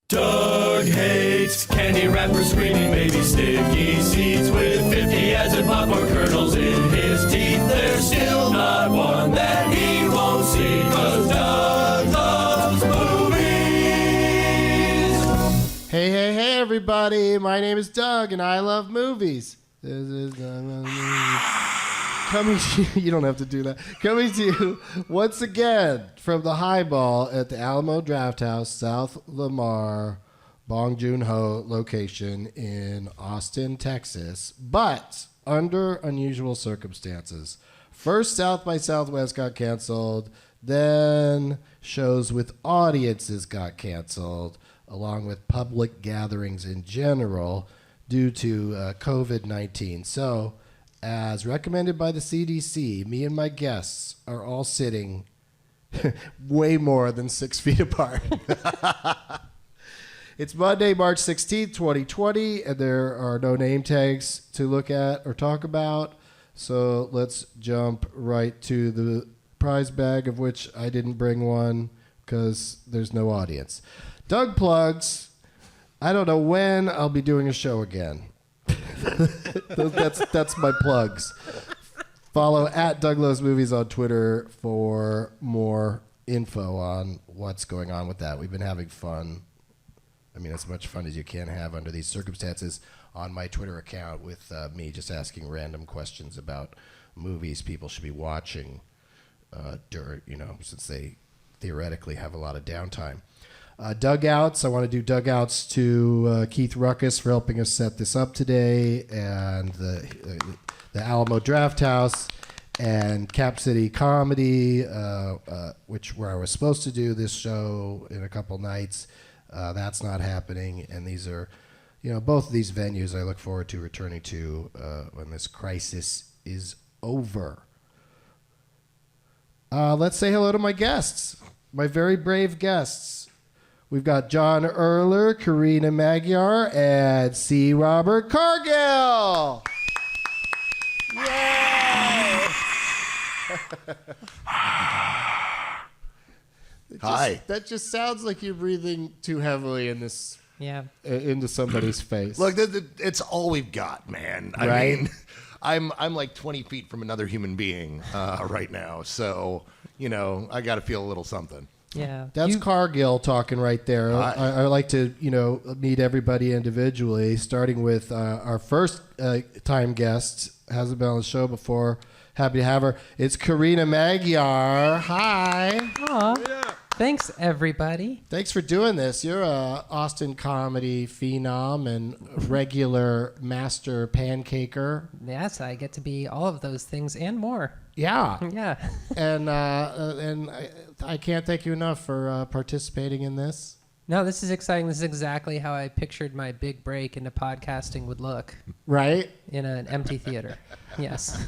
Doug hates candy wrappers, screaming baby sticky seeds with 50 acid popcorn kernels in his teeth. There's still not one that he won't see, 'cause Doug loves movies. Hey, everybody. My name is Doug, and I love movies. This is coming to you. You don't have to do that. Coming to you once again from the Highball at the Alamo Drafthouse, South Lamar, Bong Joon-ho location in Austin, Texas, but under unusual circumstances. First, South by Southwest got canceled. Then shows with audiences got canceled, along with public gatherings in general due to COVID-19. So, as recommended by the CDC, me and my guests are all sitting way more than 6 feet apart. It's Monday, March 16th, 2020, and there are no name tags to look at or talk about. So let's jump right to the prize bag, of which I didn't bring one because there's no audience. Doug plugs. I don't know when I'll be doing a show again. That's my plugs. Follow at Doug Loves Movies on Twitter for more info on what's going on with that. We've been having fun. I mean, as much fun as you can have under these circumstances on my Twitter account with me just asking random questions about movies people should be watching since they theoretically have a lot of downtime. Dugouts. I want to do dugouts to Keith Ruckus for helping us set this up today, and the Alamo Drafthouse, and Cap City Comedy, where I was supposed to do this show in a couple nights. That's not happening, and these are, both of these venues I look forward to returning to when this crisis is over. Let's say hello to my guests, my very brave guests. We've got John Erler, Carina Magyar, and C. Robert Cargill. Yay! Hi. That just sounds like you're breathing too heavily in this. Yeah. Into somebody's face. Look, it's all we've got, man. I mean, I'm like 20 feet from another human being right now, so I got to feel a little something. Yeah. That's Cargill talking right there. I like to, meet everybody individually, starting with our first time guest. Hasn't been on the show before. Happy to have her. It's Carina Magyar. Hi. Aw. Yeah. Thanks, everybody. Thanks for doing this. You're a Austin comedy phenom and regular master pancaker. Yes, I get to be all of those things and more. Yeah. Yeah. And I can't thank you enough for participating in this. No, this is exciting. This is exactly how I pictured my big break into podcasting would look. Right? In an empty theater. Yes.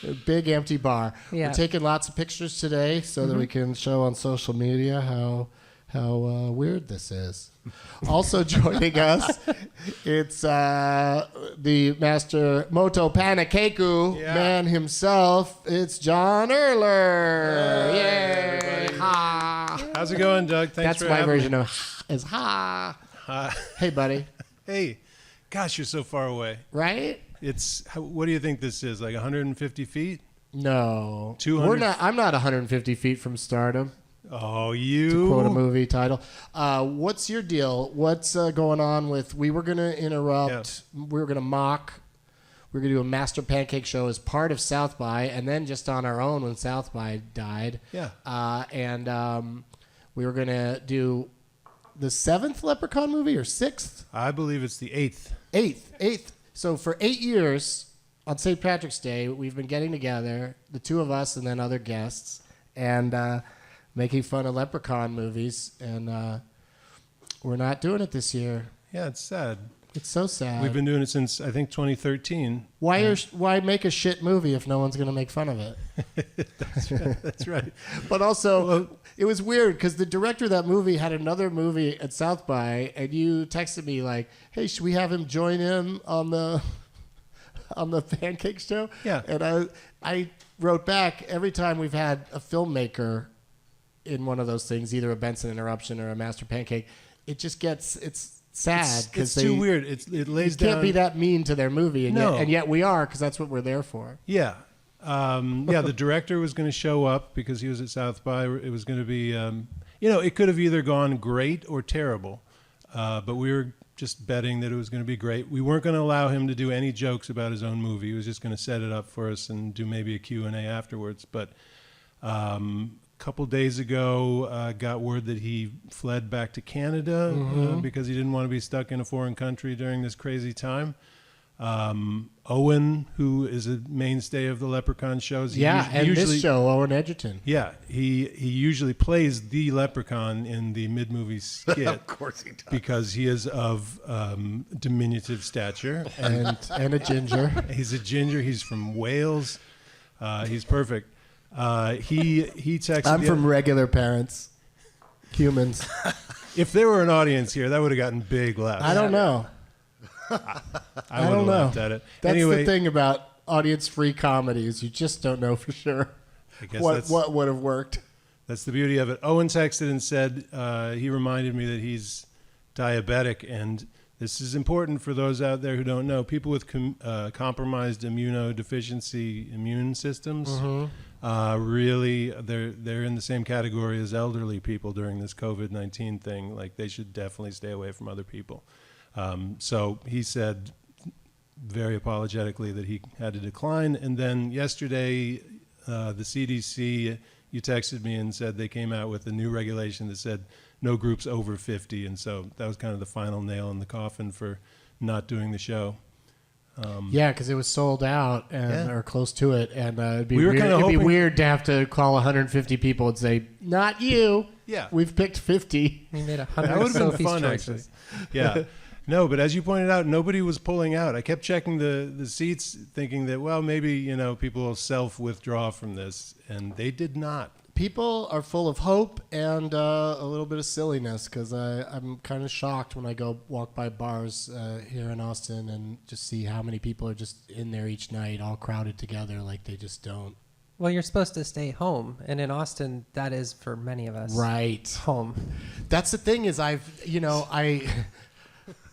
A big empty bar. Yeah. We're taking lots of pictures today so that we can show on social media how weird this is. Also joining us, it's the master Moto Panakeku man himself. It's John Erler. Yay! Ha! How's it going, Doug? Thanks That's for my having version me. of is ha. Hi. Hey, buddy. Hey, gosh, you're so far away. Right? What do you think this is? Like 150 feet? No. 200? I'm not 150 feet from stardom. Oh, you. To quote a movie title. What's your deal? What's going on with... We were going to interrupt. Yeah. We were going to mock. We were going to do a Master Pancake show as part of South by, and then just on our own when South by died. Yeah. And we were going to do the 7th Leprechaun movie or 6th? I believe it's the 8th. 8th. So for 8 years, on St. Patrick's Day, we've been getting together, the two of us and then other guests, and making fun of Leprechaun movies, and we're not doing it this year. Yeah, it's sad. It's so sad. We've been doing it since, I think, 2013. Why make a shit movie if no one's going to make fun of it? That's right. But also, it was weird because the director of that movie had another movie at South by, and you texted me like, "Hey, should we have him join in on the pancake show?" Yeah. And I wrote back, every time we've had a filmmaker in one of those things, either a Benson Interruption or a Master Pancake, it just gets it's sad because it's too weird. It lays down. Can't be that mean to their movie, and No. yet we are because that's what we're there for. Yeah. The director was going to show up because he was at South by. It was going to be, it could have either gone great or terrible. But we were just betting that it was going to be great. We weren't going to allow him to do any jokes about his own movie. He was just going to set it up for us and do maybe a Q&A afterwards. But a couple days ago, got word that he fled back to Canada because he didn't want to be stuck in a foreign country during this crazy time. Owen, who is a mainstay of the Leprechaun shows. This show, Owen Edgerton. Yeah, he usually plays the Leprechaun in the mid-movie skit. Of course he does. Because he is of diminutive stature. And a ginger. He's a ginger. He's from Wales. He's perfect. He texted. I'm from regular parents. Humans. If there were an audience here, that would have gotten big laughs. I don't know. I don't know. Laughed at it. That's anyway, the thing about audience-free comedies. You just don't know for sure I guess what would have worked. That's the beauty of it. Owen texted and said he reminded me that he's diabetic, and this is important for those out there who don't know. People with compromised immunodeficiency immune systems really they're in the same category as elderly people during this COVID-19 thing. Like they should definitely stay away from other people. So he said very apologetically that he had to decline. And then yesterday, the CDC, you texted me and said they came out with a new regulation that said no groups over 50. And so that was kind of the final nail in the coffin for not doing the show. Because it was sold out or close to it. And it'd be, weird to have to call 150 people and say, not you. Yeah. We've picked 50. We made 100 That would have been Sophie's fun, choices. actually. Yeah. No, but as you pointed out, nobody was pulling out. I kept checking the seats thinking that, well, maybe, people will self-withdraw from this, and they did not. People are full of hope and a little bit of silliness because I'm kind of shocked when I go walk by bars here in Austin and just see how many people are just in there each night all crowded together like they just don't. Well, you're supposed to stay home, and in Austin, that is for many of us. Right. Home. That's the thing is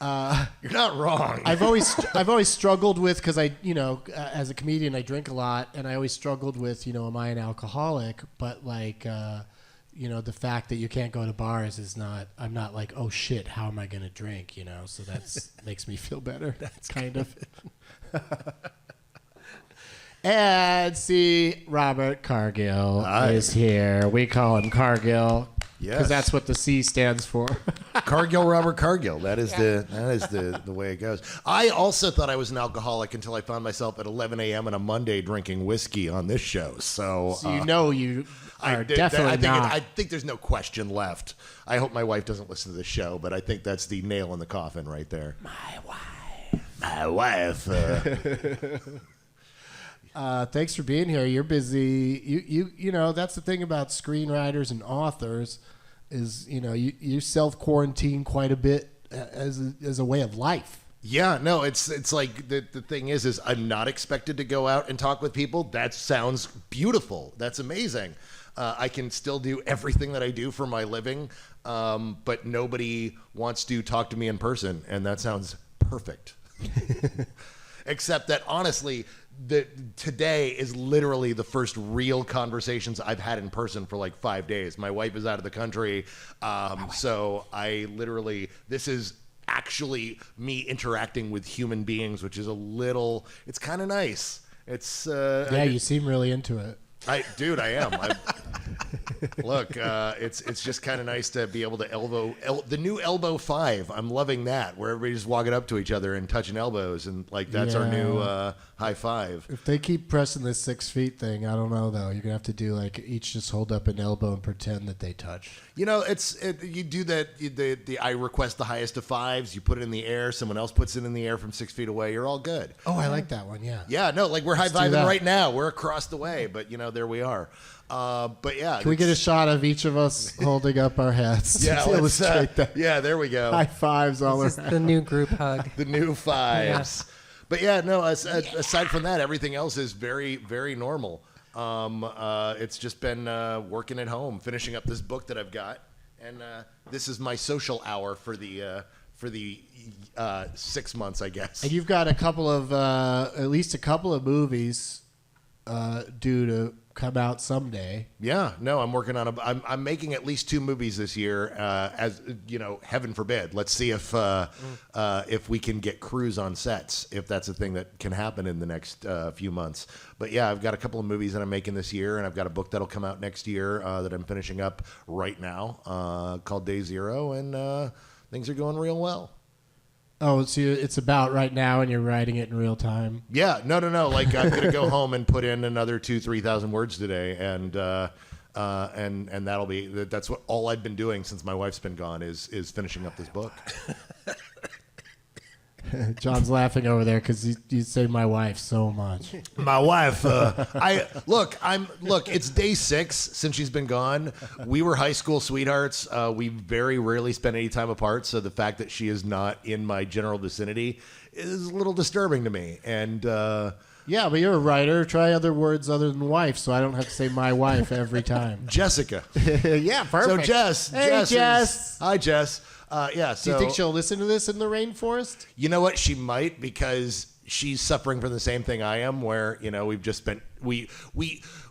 You're not wrong. I've always struggled with because as a comedian I drink a lot and I always struggled with am I an alcoholic, but the fact that you can't go to bars is not. I'm not like, oh shit, how am I gonna drink? So that's makes me feel better. That's kind of. And see, Robert Cargill is here. We call him Cargill. Yes. Because that's what the C stands for. Cargill, Robert Cargill. That is the way it goes. I also thought I was an alcoholic until I found myself at 11 a.m. on a Monday drinking whiskey on this show. So you are definitely not. I think there's no question left. I hope my wife doesn't listen to this show, but I think that's the nail in the coffin right there. My wife. Thanks for being here. You're busy. You know that's the thing about screenwriters and authors is you self quarantine quite a bit as a way of life. Yeah, no, it's like the thing is I'm not expected to go out and talk with people. That sounds beautiful. That's amazing. I can still do everything that I do for my living, but nobody wants to talk to me in person, and that sounds perfect. Except that honestly, today is literally the first real conversations I've had in person for like 5 days. My wife is out of the country, so this is actually me interacting with human beings, which is it's kind of nice. It's you seem really into it. I am. Look, it's just kind of nice to be able to the new elbow 5. I'm loving that, where everybody's walking up to each other and touching elbows, and that's our new high five. If they keep pressing this 6 feet thing, I don't know though. You're gonna have to do each just hold up an elbow and pretend that they touch. You do that. The I request the highest of 5s. You put it in the air. Someone else puts it in the air from 6 feet away. You're all good. Oh, I like that one. Yeah. Yeah. No, like we're high fiving right now. We're across the way, but there we are. But yeah. Can we get a shot of each of us holding up our hats? Yeah. To illustrate that. Yeah. There we go. High fives all This around. is the new group hug. The new 5s. Yes. But yeah, no. Aside from that, everything else is very, very normal. It's just been working at home, finishing up this book that I've got, And this is my social hour for the 6 months, I guess. And you've got a couple of, at least a couple of movies due to come out someday. Yeah, no, I'm working on I'm making at least 2 movies this year. As you know, heaven forbid. Let's see if we can get crews on sets, if that's a thing that can happen in the next few months. But yeah, I've got a couple of movies that I'm making this year, and I've got a book that'll come out next year that I'm finishing up right now called Day Zero, and things are going real well. Oh, so it's about right now, and you're writing it in real time. Yeah, no. Like I'm gonna go home and put in another 2,000-3,000 words today, and that'll be that's what all I've been doing since my wife's been gone is finishing up this book. John's laughing over there because you say my wife so much. My wife, it's day 6 since she's been gone. We were high school sweethearts. We very rarely spent any time apart. So the fact that she is not in my general vicinity is a little disturbing to me. And yeah, but you're a writer. Try other words other than wife, so I don't have to say my wife every time. Jessica. Yeah, perfect. So Jess. Hey, Jess. Hi, Jess. Yeah. So, do you think she'll listen to this in the rainforest? You know what? She might, because she's suffering from the same thing I am, where, you know, we've just spent, we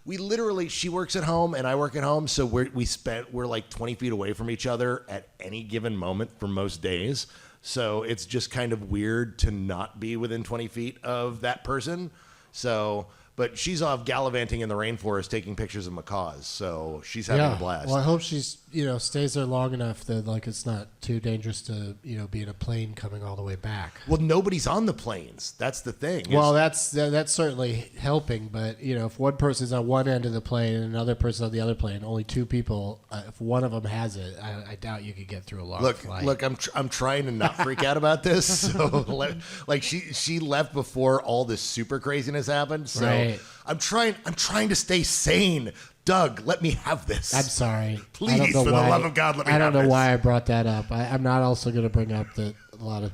literally, she works at home and I work at home. So we're like 20 feet away from each other at any given moment for most days. So it's just kind of weird to not be within 20 feet of that person. So, but she's off gallivanting in the rainforest taking pictures of macaws. So she's having a blast. Well, I hope she's, stays there long enough that like it's not too dangerous to, be in a plane coming all the way back. Well, nobody's on the planes. That's the thing. Well, that's certainly helping. But, if one person's on one end of the plane and another person on the other plane, only 2 people, if one of them has it, I doubt you could get through a long flight. Look, I'm trying to not freak out about this. So, like she left before all this super craziness happened. So right. I'm trying to stay sane. Doug, let me have this. I'm sorry. Please, for the love of God, let me have this. I don't know why I brought that up. I'm not also going to bring up that a lot of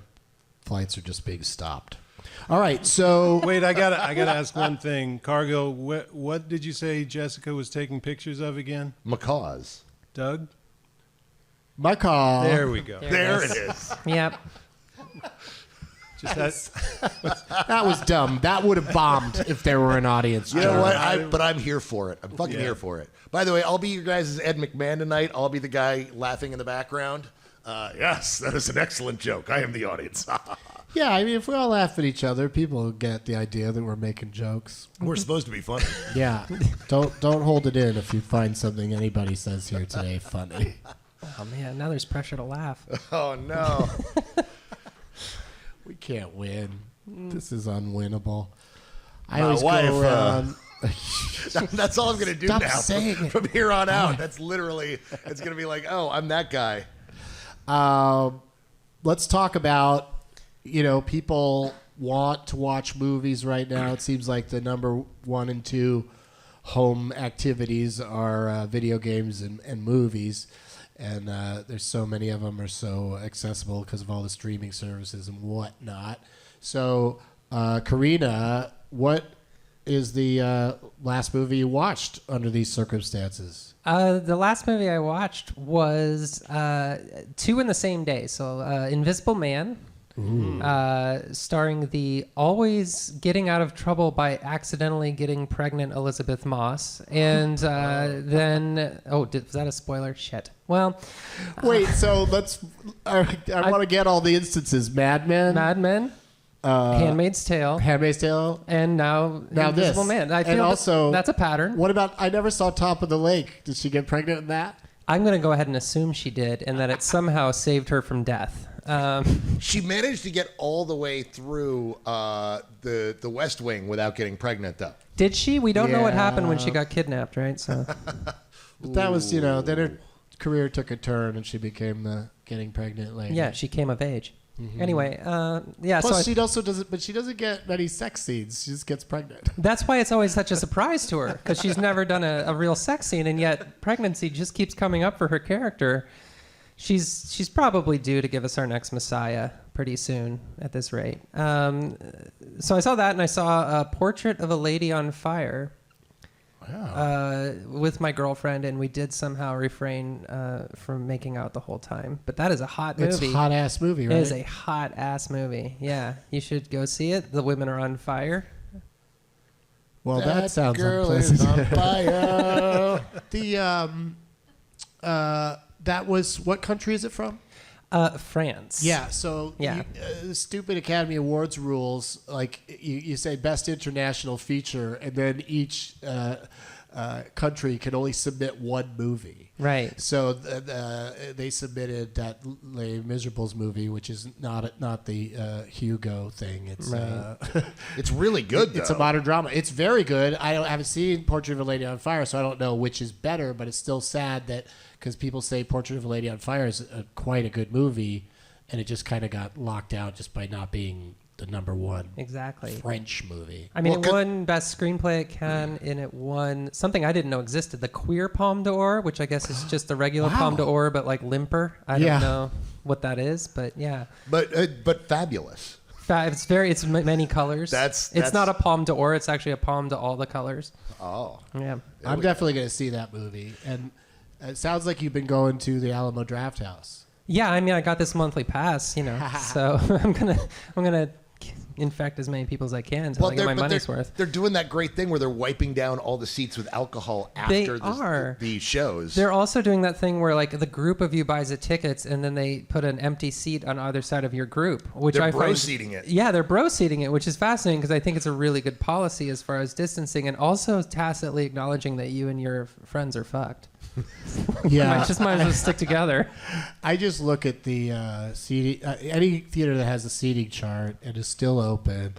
flights are just being stopped. All right, so wait, I gotta ask one thing. Cargill, what did you say Jessica was taking pictures of again? Macaws. Doug? My call. There we go. There it is. Yep. Just that was dumb. That would have bombed if there were an audience. You know what? But I'm here for it. I'm fucking here for it. By the way, I'll be your guys' Ed McMahon tonight. I'll be the guy laughing in the background. Yes, that is an excellent joke. I am the audience. Yeah, I mean, if we all laugh at each other, people get the idea that we're making jokes. We're supposed to be funny. Yeah, don't hold it in if you find something anybody says here today funny. Oh man, now there's pressure to laugh. Oh no. We can't win. This is unwinnable. I My always wife, go around. That's all I'm going to do Stop now. saying it. From here on out, that's literally, it's going to be like, oh, I'm that guy. Let's talk about, people want to watch movies right now. It seems like the number 1 and 2 home activities are video games and movies. And there's so many of them are so accessible because of all the streaming services and whatnot. So, Carina, what is the last movie you watched under these circumstances? The last movie I watched was 2 in the same day. So, Invisible Man, starring the always getting out of trouble by accidentally getting pregnant Elizabeth Moss. And then, was that a spoiler? Shit. Well, wait, so let's, I want to get all the instances. Mad Men, Handmaid's Tale, and now Invisible this. Man. I feel and also, that's a pattern. What about, I never saw Top of the Lake. Did she get pregnant in that? I'm going to go ahead and assume she did, and that it somehow saved her from death. She managed to get all the way through the West Wing without getting pregnant, though. Did she? We don't know what happened when she got kidnapped, right? So, but that was, then her career took a turn and she became the getting pregnant lady. Yeah, she came of age. Mm-hmm. Anyway, yeah. Plus, so she doesn't get many sex scenes. She just gets pregnant. That's why it's always such a surprise to her, because she's never done a real sex scene, and yet pregnancy just keeps coming up for her character. She's probably due to give us our next Messiah pretty soon at this rate. So I saw that, and I saw a Portrait of a Lady on Fire. with my girlfriend, and we did somehow refrain from making out the whole time. But that is a hot movie. It's a hot ass movie, right? It is a hot ass movie. Yeah, you should go see it. The women are on fire. Well, that sounds girl unpleasant. is on fire. That was, what country is it from? France. Yeah, so Yeah. stupid Academy Awards rules, like you say best international feature, and then each country can only submit one movie. Right. So they submitted that Les Miserables movie, which is not the Hugo thing. It's Right. It's really good, though. it's a modern drama. It's very good. I haven't seen Portrait of a Lady on Fire, so I don't know which is better. But it's still sad that because people say Portrait of a Lady on Fire is quite a good movie, and it just kind of got locked out just by not being the number one Exactly. French movie. I mean, Well, it won Best Screenplay at Cannes, and it won something I didn't know existed, the Queer Palme d'Or, which I guess is just the regular Wow. Palme d'Or, but like limper. I Yeah. don't know what that is, but yeah. But fabulous. It's many colors. That's It's not a Palme d'Or. It's actually a palm to all the colors. Oh. Yeah. I'm definitely going to see that movie. And it sounds like you've been going to the Alamo Draft House. Yeah, I mean, I got this monthly pass, so I'm gonna infect as many people as I can until I get my money's worth. They're doing that great thing where they're wiping down all the seats with alcohol after the shows. They're also doing that thing where like the group of you buys the tickets and then they put an empty seat on either side of your group, which They're I bro find seating it. Yeah, they're bro seating it, which is fascinating because I think it's a really good policy as far as distancing and also tacitly acknowledging that you and your friends are fucked. Yeah. Might as well stick together. I just look at the seating. Any theater that has a seating chart and is still open,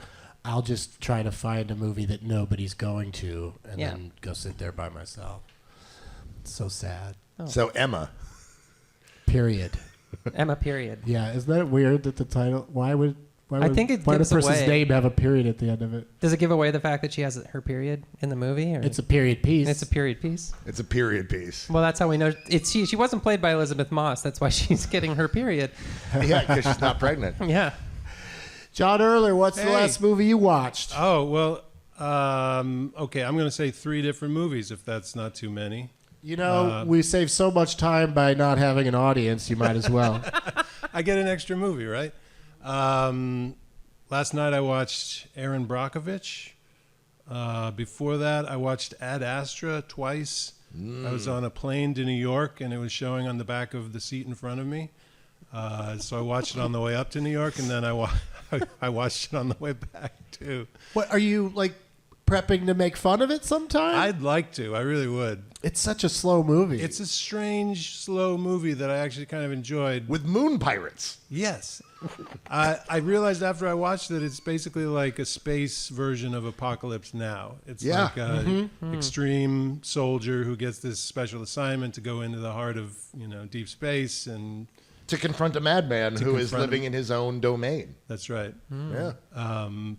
I'll just try to find a movie that nobody's going to and Yeah. then go sit there by myself. It's so sad. So Emma. Period. Emma, period. Yeah, isn't that weird that the title? Why would I think it why gives the person's away- name have a period at the end of it? Does it give away the fact that she has her period in the movie? Or It's a period piece. it's a period piece. It's a period piece. Well, that's how we know it's she. She wasn't played by Elizabeth Moss. That's why she's getting her period. Yeah, because she's not pregnant. Yeah. John Erler, what's the Hey. last movie you watched? Oh, well, okay, I'm going to say 3 different movies if that's not too many. You know, we save so much time by not having an audience. You might as well. I get an extra movie, right? Last night I watched Aaron Brockovich. Before that, I watched Ad Astra twice. I was on a plane to New York, and it was showing on the back of the seat in front of me. So I watched it on the way up to New York, and then I watched it on the way back, too. What are you like prepping to make fun of it sometime? I'd like to. I really would. It's such a slow movie. It's a strange, slow movie that I actually kind of enjoyed. With moon pirates. Yes. I realized after I watched it, it's basically like a space version of Apocalypse Now. It's Yeah. like a extreme soldier who gets this special assignment to go into the heart of, deep space, and To confront a madman who is confront living him. in his own domain. that's right. Yeah.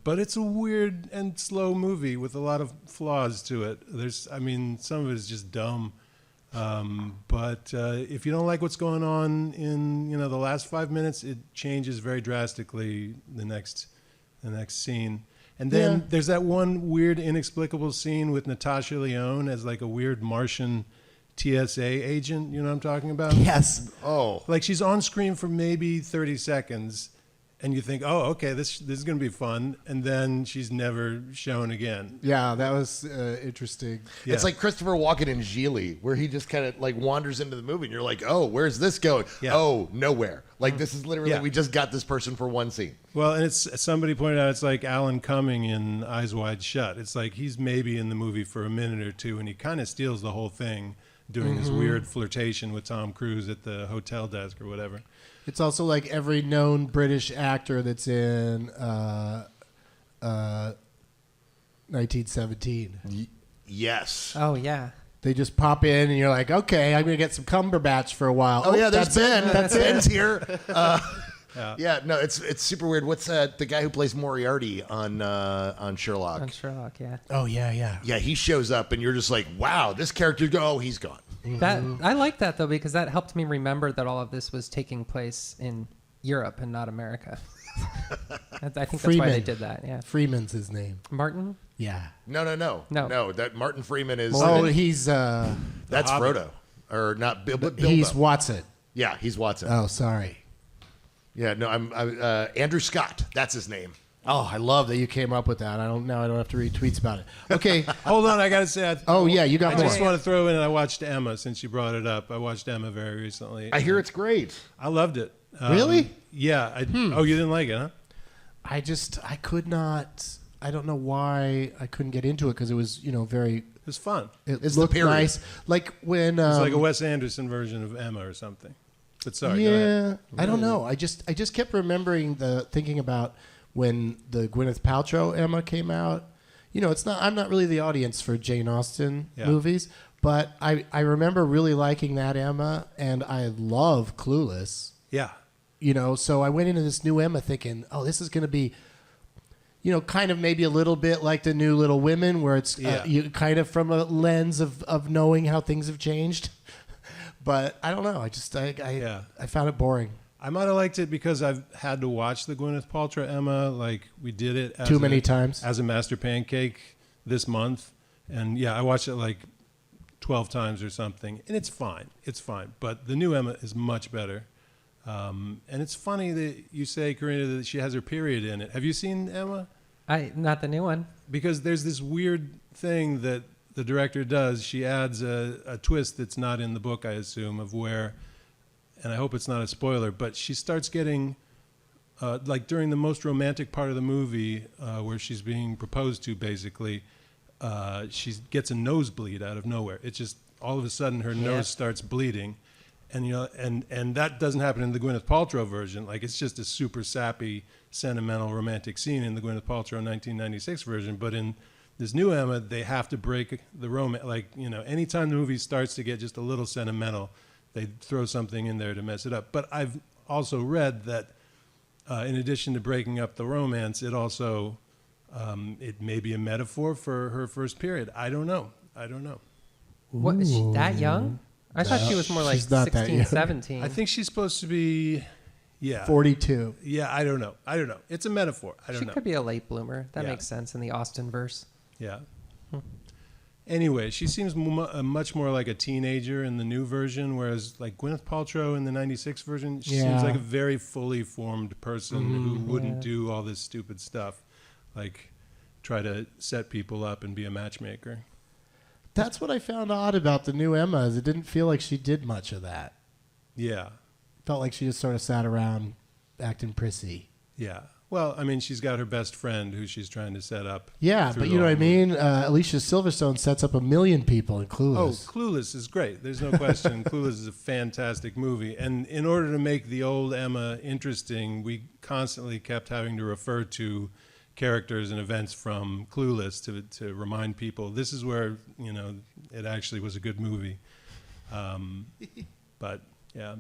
But it's a weird and slow movie with a lot of flaws to it. Some of it is just dumb. But if you don't like what's going on in the last 5 minutes, it changes very drastically the next scene. And then there's that one weird, inexplicable scene with Natasha Lyonne as like a weird Martian TSA agent. You know what I'm talking about? yes. Oh. Like she's on screen for maybe 30 seconds, and you think, oh, okay, this is going to be fun, and then she's never shown again. Yeah, that was interesting. Yeah. It's like Christopher Walken in Gigli, where he just kind of like wanders into the movie, and you're like, oh, where's this going? Yeah. Oh, nowhere. Like this is literally, Yeah. we just got this person for one scene. Well, and somebody pointed out it's like Alan Cumming in Eyes Wide Shut. It's like he's maybe in the movie for a minute or two, and he kind of steals the whole thing, doing this weird flirtation with Tom Cruise at the hotel desk or whatever. It's also like every known British actor that's in 1917. Yes. Oh yeah. They just pop in, and you're like, okay, I'm going to get some Cumberbatch for a while. Oh yeah, there's that's Ben. it. That's Ben's it. here. Yeah, no, it's super weird. What's the guy who plays Moriarty on Sherlock? On Sherlock, yeah. Oh, yeah, yeah. Yeah, he shows up, and you're just like, wow, this character. Oh, he's gone. That I like that though because that helped me remember that all of this was taking place in Europe and not America. I think that's why Freeman. they did that. Yeah. Freeman's his name. Martin? Yeah. No. That Martin Freeman is. Oh, he's That's Hobbit. Frodo, or not Bilbo. he's Watson. Yeah, he's Watson. Oh, sorry. Yeah, no, I'm Andrew Scott. That's his name. Oh, I love that you came up with that. I don't have to read tweets about it. Okay. Hold on, I got to say. Oh, yeah, you got I more. just want to throw in, I watched Emma since you brought it up. I watched Emma very recently. I hear it's great. I loved it. Really? Yeah. Oh, you didn't like it, huh? I could not. I don't know why I couldn't get into it because it was, very. It was fun. It It's the looked period. nice. Like when. It's like a Wes Anderson version of Emma or something. But sorry, go ahead. Yeah, I don't know. I just kept remembering thinking about when the Gwyneth Paltrow Emma came out. It's not. I'm not really the audience for Jane Austen movies, but I remember really liking that Emma, and I love Clueless. Yeah. So I went into this new Emma thinking, oh, this is going to be, kind of maybe a little bit like the new Little Women, where it's you kind of from a lens of knowing how things have changed. But I don't know. I found it boring. I might have liked it because I've had to watch the Gwyneth Paltrow Emma. Like, we did it Too many times. as a Master Pancake this month. And yeah, I watched it like 12 times or something. And it's fine. It's fine. But the new Emma is much better. And it's funny that you say, Carina, that she has her period in it. Have you seen Emma? Not the new one. Because there's this weird thing that the director does. She adds a twist that's not in the book, I assume, of where, and I hope it's not a spoiler, but she starts getting, like during the most romantic part of the movie, where she's being proposed to, basically, she gets a nosebleed out of nowhere. It's just, all of a sudden, her nose starts bleeding. And and that doesn't happen in the Gwyneth Paltrow version. Like, it's just a super sappy, sentimental, romantic scene in the Gwyneth Paltrow 1996 version. But in this new Emma, they have to break the romance. Like, anytime the movie starts to get just a little sentimental, they throw something in there to mess it up. But I've also read that in addition to breaking up the romance, it also it may be a metaphor for her first period. I don't know. What, is she that young? I thought she was more like She's not that 16, young. 17. I think she's supposed to be, 42. Yeah, I don't know. It's a metaphor. I don't She know. could be a late bloomer. That Yeah. makes sense in the Austen verse. Yeah. Anyway, she seems much more like a teenager in the new version, whereas like Gwyneth Paltrow in the 96 version, she seems like a very fully formed person who wouldn't do all this stupid stuff, like try to set people up and be a matchmaker. That's what I found odd about the new Emma, is it didn't feel like she did much of that. Yeah. Felt like she just sort of sat around acting prissy. Yeah. Well, I mean, she's got her best friend who she's trying to set up. Yeah, through but the you know what I whole movie. mean? Alicia Silverstone sets up 1 million people in Oh, Clueless. Clueless is great. There's no question. Clueless is a fantastic movie. And in order to make the old Emma interesting, we constantly kept having to refer to characters and events from Clueless to remind people this is where, it actually was a good movie. But, yeah.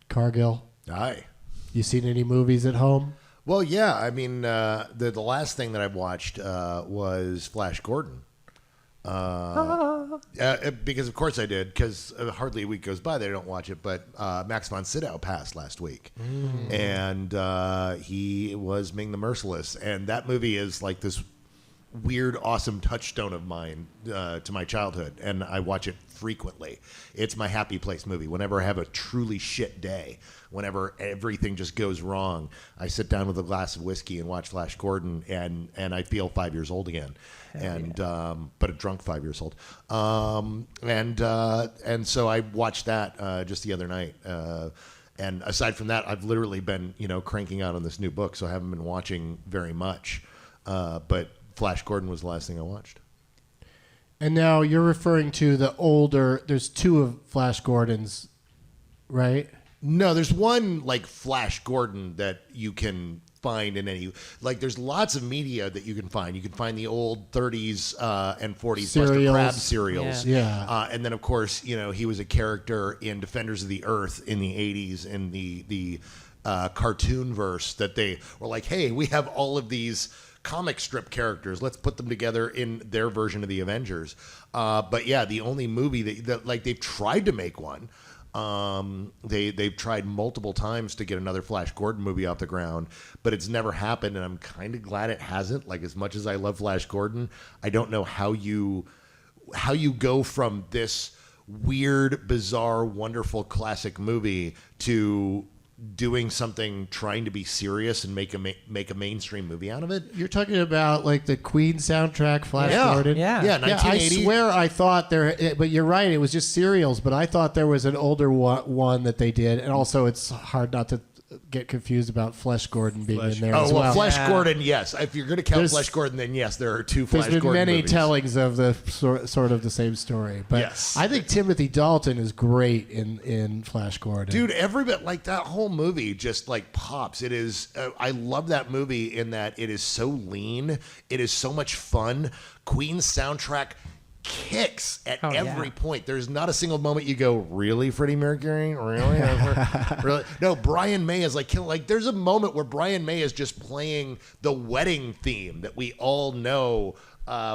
Cargill, Aye. you seen any movies at home? Well, yeah. I mean, the last thing that I watched was Flash Gordon. Because of course I did, because hardly a week goes by that I don't watch it, but Max von Sydow passed last week. And he was Ming the Merciless, and that movie is like this weird, awesome touchstone of mine to my childhood, and I watch it frequently. It's my happy place movie. Whenever I have a truly shit day, whenever everything just goes wrong, I sit down with a glass of whiskey and watch Flash Gordon, and I feel 5 years old again. But a drunk 5 years old. And so I watched that just the other night. And aside from that, I've literally been, cranking out on this new book, so I haven't been watching very much. But Flash Gordon was the last thing I watched. And now you're referring to the older, there's 2 of Flash Gordons, right? No, there's one like Flash Gordon that you can find in any, like there's lots of media that you can find. You can find the old 30s and 40s Buster Serials. Crabbe serials. Yeah. And then of course, he was a character in Defenders of the Earth in the 80s in the cartoon verse that they were like, hey, we have all of these comic strip characters. Let's put them together in their version of the Avengers. But yeah, the only movie that like they've tried to make one. They've tried multiple times to get another Flash Gordon movie off the ground, but it's never happened, and I'm kind of glad it hasn't. Like, as much as I love Flash Gordon, I don't know how you go from this weird, bizarre, wonderful classic movie to doing something trying to be serious and make a mainstream movie out of it. You're talking about like the Queen soundtrack, Flash Gordon? Yeah. Yeah, Yeah, I 1980. swear I thought but you're right, it was just serials, but I thought there was an older one that they did, and also it's hard not to get confused about Flash Gordon being in there as Oh, well, well. Flash Gordon, yes. If you're going to count Flash Gordon, then yes, there are two Flash There's been Gordon many movies. tellings of the sort of the same story, but Yes. I think Timothy Dalton is great in Flash Gordon. Dude, every bit, like, that whole movie just like pops. It is, I love that movie in that it is so lean. It is so much fun. Queen's soundtrack kicks at every point. There's not a single moment you go, really, Freddie Mercury? Really? Really? No, Brian May is like killing. Like, there's a moment where Brian May is just playing the wedding theme that we all know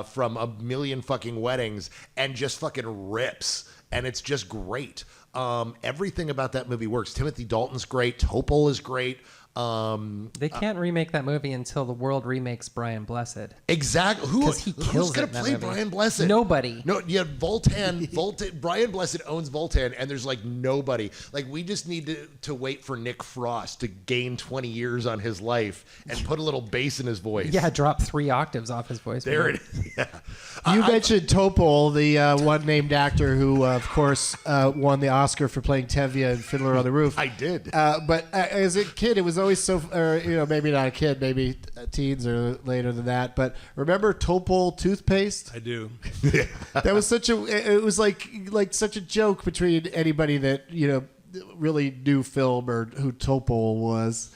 from a million fucking weddings, and just fucking rips. And it's just great. Everything about that movie works. Timothy Dalton's great. Topol is great. They can't remake that movie until the world remakes Brian Blessed. Exactly. 'Cause he Who's kills going it to in play that movie. Brian Blessed? Nobody. No, yeah, Voltan. Brian Blessed owns Voltan, and there's like nobody. Like, we just need to wait for Nick Frost to gain 20 years on his life and put a little bass in his voice. Yeah, drop 3 octaves off his voice. There it is. Yeah. You mentioned Topol, the one named actor who, of course, won the Oscar for playing Tevye in Fiddler on the Roof. I did. But as a kid, it was always so, or, maybe not a kid, maybe teens or later than that. But remember Topol toothpaste? I do. That was it was like such a joke between anybody that, really knew film or who Topol was.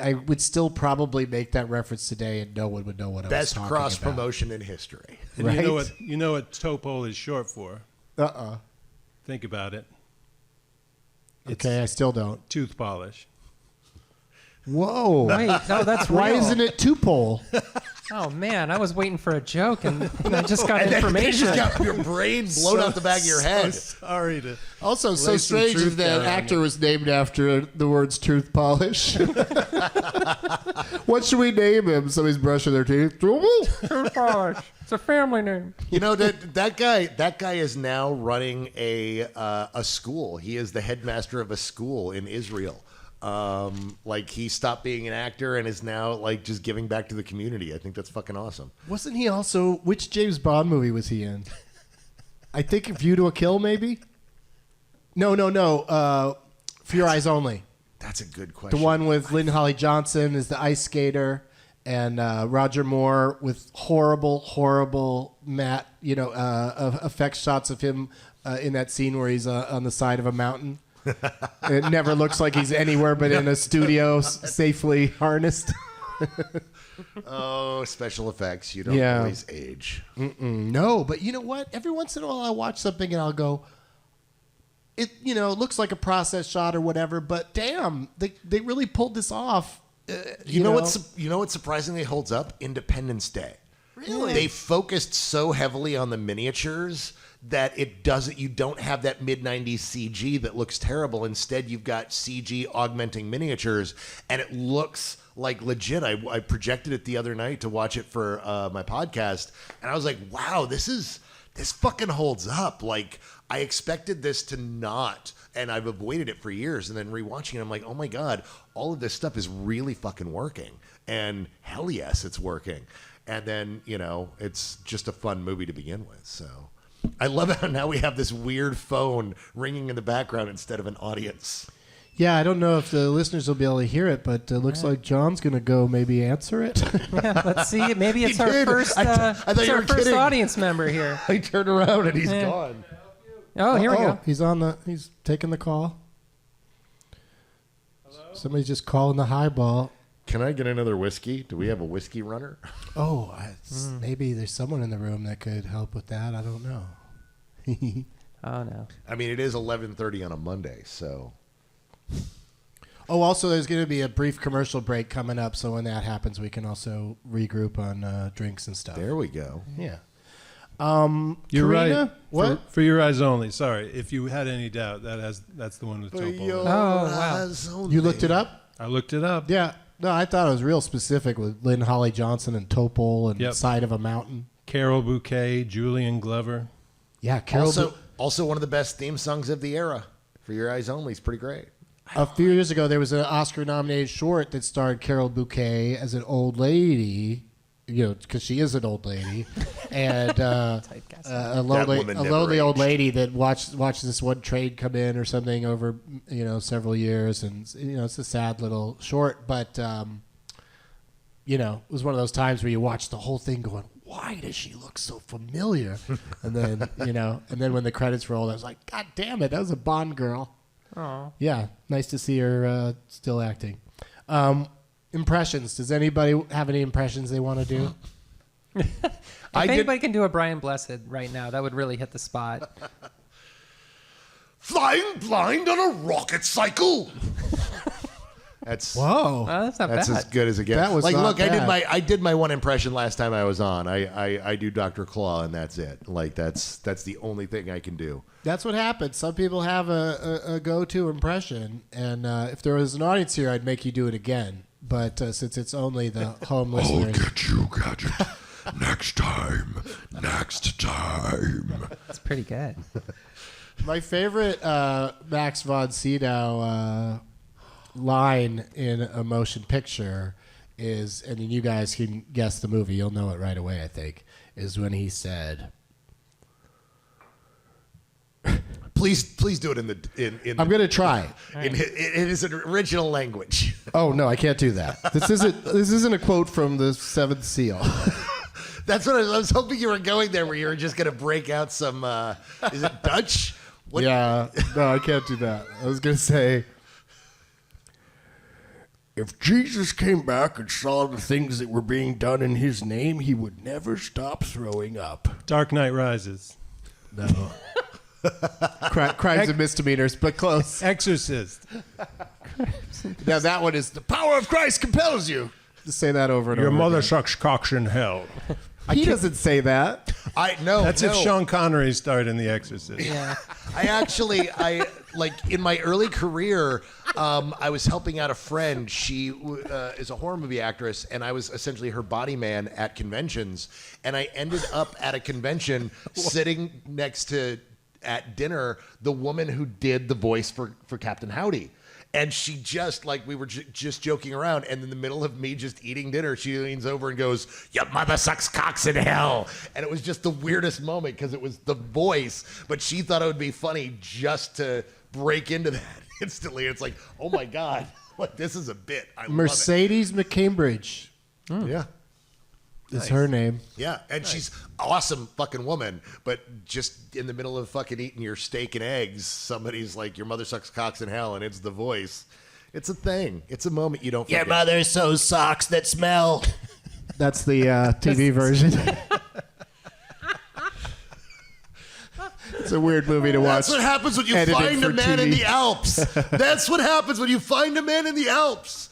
I would still probably make that reference today, and no one would know what I was Best talking cross about. promotion in history. And Right? you know what Topol is short for? Think about it. Okay, I still don't. Tooth polish. Whoa. Wait, no, that's real. Why isn't it Tupol? Oh, man, I was waiting for a joke, and I just got information. You just got your brain blown out the back of your head. Sorry to. Also, so Lay some strange truth that down actor on was named after the words tooth polish. What should we name him? Somebody's brushing their teeth. Tooth polish. It's a family name. You know, that guy is now running a school. He is the headmaster of a school in Israel. Like, he stopped being an actor and is now like just giving back to the community. I think that's fucking awesome. Wasn't he also, which James Bond movie was he in? I think View to a Kill, maybe? No. For Your Eyes Only. That's a good question. The one with Lynn Holly Johnson as the ice skater, and Roger Moore with horrible matte, effect shots of him in that scene where he's on the side of a mountain. It never looks like he's anywhere but in a studio safely harnessed. Oh, special effects. You don't Yeah. always age. No, but you know what? Every once in a while I watch something and I'll go, it looks like a process shot or whatever, but damn, they really pulled this off. You know what surprisingly holds up? Independence Day. Really? They focused so heavily on the miniatures that you don't have that mid-90s CG that looks terrible. Instead, you've got CG augmenting miniatures, and it looks like legit. I projected it the other night to watch it for my podcast, and I was like, wow, this fucking holds up. Like, I expected this to not, and I've avoided it for years, and then rewatching it, I'm like, oh my God, all of this stuff is really fucking working. And hell yes, it's working. And then, it's just a fun movie to begin with, so... I love how now we have this weird phone ringing in the background instead of an audience. Yeah, I don't know if the listeners will be able to hear it, but it looks like John's going to go maybe answer it. Yeah, let's see. Maybe it's He our did. first, I thought you were first kidding. audience member here. I turn around and he's gone. Oh, here we go. He's taking the call. Hello? Somebody's just calling the highball. Can I get another whiskey? Do we have a whiskey runner? Oh, maybe there's someone in the room that could help with that. I don't know. Oh, no. I mean, it is 11:30 on a Monday, so... Oh, also, there's going to be a brief commercial break coming up, so when that happens, we can also regroup on drinks and stuff. There we go. Yeah. You're Carina? right. What? For your eyes only. Sorry, if you had any doubt, that's the one with Topol. wow. You looked it up? I looked it up. Yeah. No, I thought it was real specific with Lynn Holly Johnson and Topol and Yep. Side of a Mountain. Carol Bouquet, Julian Glover. Yeah, Carol. Also one of the best theme songs of the era. For Your Eyes Only is pretty great. A few years ago, there was an Oscar-nominated short that starred Carol Bouquet as an old lady, because she is an old lady, and a lonely old lady that watched this one train come in or something over several years, and it's a sad little short, but it was one of those times where you watch the whole thing going, why does she look so familiar? And then when the credits rolled, I was like, God damn it, that was a Bond girl. Oh. Yeah, nice to see her still acting. Impressions. Does anybody have any impressions they want to do? If anybody can do a Brian Blessed right now, that would really hit the spot. Flying blind on a rocket cycle. That's Whoa. That's not That's bad. as good as it gets. That was like, not look, bad. I did my one impression last time I was on. I do Dr. Claw, and that's it. Like that's the only thing I can do. That's what happens. Some people have a go-to impression, and if there was an audience here, I'd make you do it again. But since it's only the home listeners, you, Gadget. Next time. That's pretty good. my favorite Max von Sydow line in a motion picture is, and you guys can guess the movie, you'll know it right away, I think, is when he said, Please do it in I'm going to try. in his original language. Oh, no, I can't do that. This isn't a quote from the Seventh Seal. That's what I was hoping you were going there, where you were just going to break out some. Is it Dutch? What? Yeah, no, I can't do that. I was going to say, if Jesus came back and saw the things that were being done in his name, he would never stop throwing up. Dark Knight Rises. No. Crimes and misdemeanors, but close. Exorcist. Now that one is the power of Christ compels you. Just say that over and Your over. mother again. sucks cocks in hell. He doesn't say that. That's if Sean Connery starred in The Exorcist. Yeah. I like in my early career, I was helping out a friend. She is a horror movie actress, and I was essentially her body man at conventions. And I ended up at a convention sitting next to, at dinner, the woman who did the voice for Captain Howdy. And she just, like, we were just joking around, and in the middle of me just eating dinner, she leans over and goes, "Your mother sucks cocks in hell." And it was just the weirdest moment, because it was the voice, but she thought it would be funny just to break into that instantly. It's like, oh my God, like, this is a bit. I Mercedes McCambridge love it. Yeah. is her name. Yeah, and she's awesome fucking woman, but just in the middle of fucking eating your steak and eggs, somebody's like, "Your mother sucks cocks in hell," and it's the voice. It's a thing. It's a moment you don't forget. Your mother sews socks that smell. That's the TV version. It's a weird movie to watch. That's what happens when you Edited find a for man in TV. the Alps. That's what happens when you find a man in the Alps.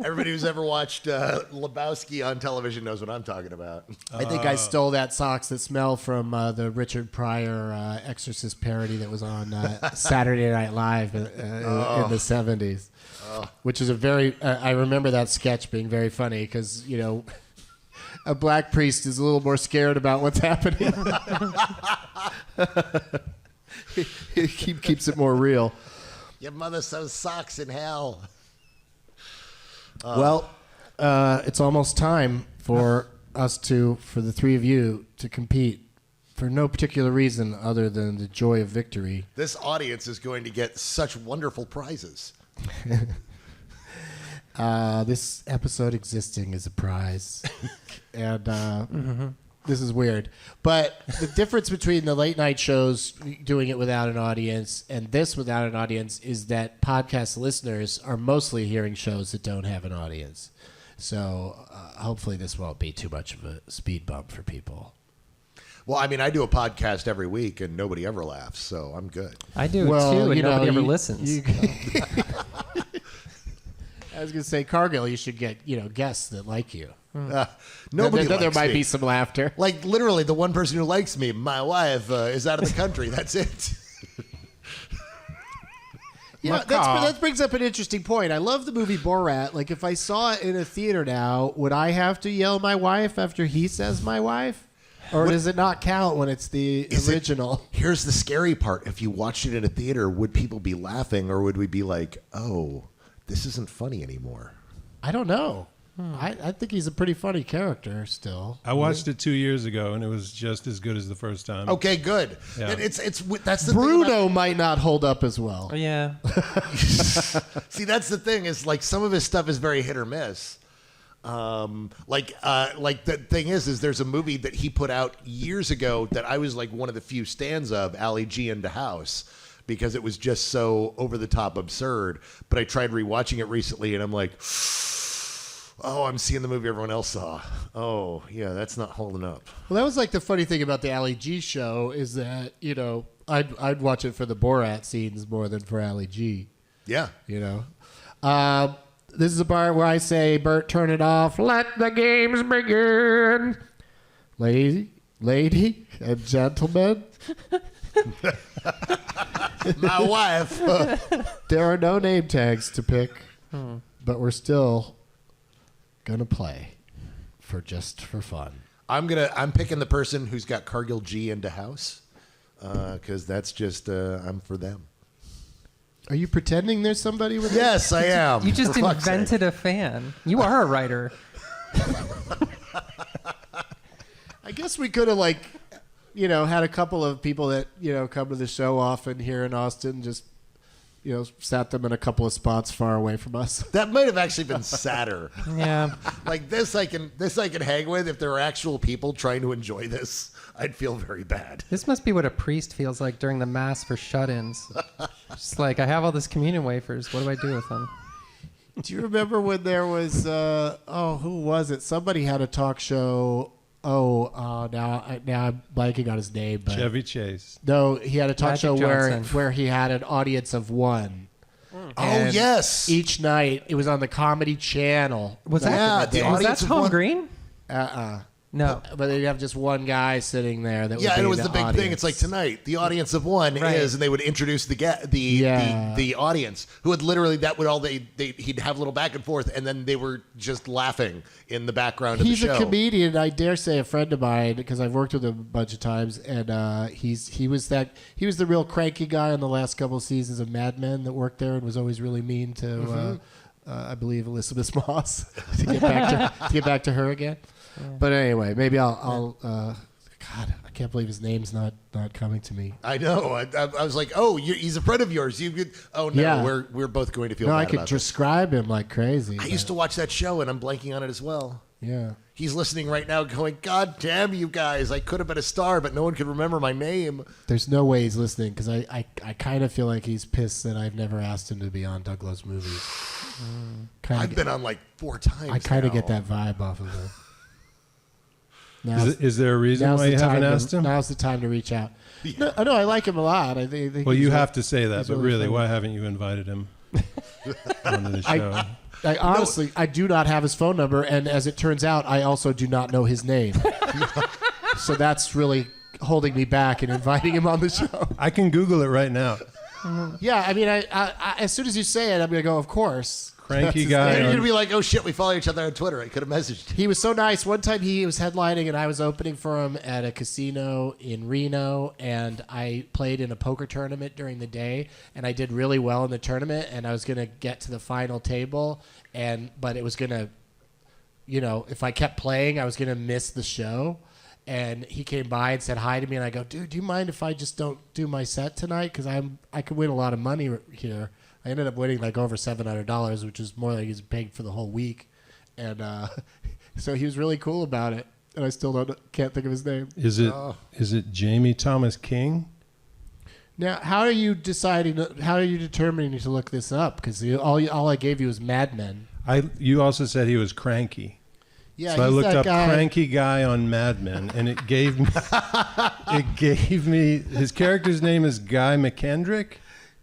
Everybody who's ever watched Lebowski on television knows what I'm talking about. I think I stole that socks that smell from the Richard Pryor Exorcist parody that was on Saturday Night Live in the 70s, which is a very, I remember that sketch being very funny because, a black priest is a little more scared about what's happening. He keeps it more real. Your mother sews socks in hell. Well, it's almost time for for the three of you to compete for no particular reason other than the joy of victory. This audience is going to get such wonderful prizes. This episode existing is a prize. And this is weird. But the difference between the late night shows doing it without an audience and this without an audience is that podcast listeners are mostly hearing shows that don't have an audience. So hopefully this won't be too much of a speed bump for people. Well, I mean, I do a podcast every week and nobody ever laughs, so I'm good. I do too, and nobody ever listens. I was gonna say, Cargill, you should get guests that like you. Nobody Then there likes might me. be some laughter. Like literally, the one person who likes me, my wife, is out of the country. That's it. Yeah, that brings up an interesting point. I love the movie Borat. Like, if I saw it in a theater now, would I have to yell my wife after he says my wife? Or does it not count when it's the original? Here's the scary part. If you watched it in a theater, would people be laughing, or would we be like, oh, this isn't funny anymore? I don't know. I think he's a pretty funny character still. I watched it 2 years ago, and it was just as good as the first time. Okay, good. Yeah. And that's the thing Bruno might not hold up as well. Yeah. See, that's the thing is like some of his stuff is very hit or miss. Like the thing is there's a movie that he put out years ago that I was like one of the few stands of, Ali G into House, because it was just so over the top absurd. But I tried rewatching it recently, and I'm like, oh, I'm seeing the movie everyone else saw. Oh, yeah, that's not holding up. Well, that was like the funny thing about the Ali G show is that, I'd watch it for the Borat scenes more than for Ali G. Yeah. This is the part where I say, Bert, turn it off. Let the games begin. Lady and gentlemen, My wife. there are no name tags to pick, but we're still gonna play for fun. I'm picking the person who's got Cargill G into House, because that's just I'm for them. Are you pretending there's somebody with Yes, I am. You just for fuck's sake. invented a fan. You are a writer. I guess we could have had a couple of people that come to the show often here in Austin, just sat them in a couple of spots far away from us. That might have actually been sadder. Yeah. Like this I can hang with. If there are actual people trying to enjoy this, I'd feel very bad. This must be what a priest feels like during the mass for shut-ins. Just like, I have all this communion wafers. What do I do with them? Do you remember when there was who was it? Somebody had a talk show. Now I'm blanking on his name. But Chevy Chase. no, he had a talk Magic show Johnson. where he had an audience of one. Oh And yes. Each night it was on the Comedy Channel. Was back in Yeah, the the day. Was that audience of Tom one- Green? No. But they'd have just one guy sitting there that would Yeah, be and it was the big audience. thing. It's like tonight, the audience of one Right. is, and they would introduce the audience who would literally he'd have a little back and forth, and then they were just laughing in the background of the He's show. a comedian. I dare say a friend of mine because I've worked with him a bunch of times, and he was the real cranky guy in the last couple of seasons of Mad Men that worked there and was always really mean to I believe Elizabeth Moss to get back to her again. Yeah. But anyway, maybe I'll God, I can't believe his name's not coming to me. I know. I was like, oh, he's a friend of yours. Oh no, Yeah. we're both going to feel. No, bad I could about this. describe him like crazy. I used to watch that show, and I'm blanking on it as well. Yeah. He's listening right now, going, "God damn you guys! I could have been a star, but no one could remember my name." There's no way he's listening because I kind of feel like he's pissed that I've never asked him to be on Douglas movies. I've been on like 4 times. I kind of now. get that vibe off of him. Is there a reason why you haven't asked him? Now's the time to reach out. No, I like him a lot. I think Well, he's you re- have to say that, he's but really, funny. why haven't you invited him onto the show? I honestly, I do not have his phone number, and as it turns out, I also do not know his name. So that's really holding me back in inviting him on the show. I can Google it right now. Yeah, I mean, I as soon as you say it, I'm gonna go, of course. Cranky And guy. you're on- gonna be like, "Oh shit, we follow each other on Twitter." I could have messaged. He was so nice. One time he was headlining and I was opening for him at a casino in Reno, and I played in a poker tournament during the day, and I did really well in the tournament, and I was going to get to the final table, but it was going to, if I kept playing, I was going to miss the show. And he came by and said hi to me, and I go, "Dude, do you mind if I just don't do my set tonight? Because I could win a lot of money here." I ended up winning like over $700, which is more than he's paid for the whole week. And so he was really cool about it. And I still can't think of his name. Is it Jamie Thomas King? Now, how are you determining to look this up? Because all I gave you was Mad Men. You also said he was cranky. Yeah, So I he's looked that up guy. cranky guy on Mad Men, and it gave me his character's name is Guy McKendrick.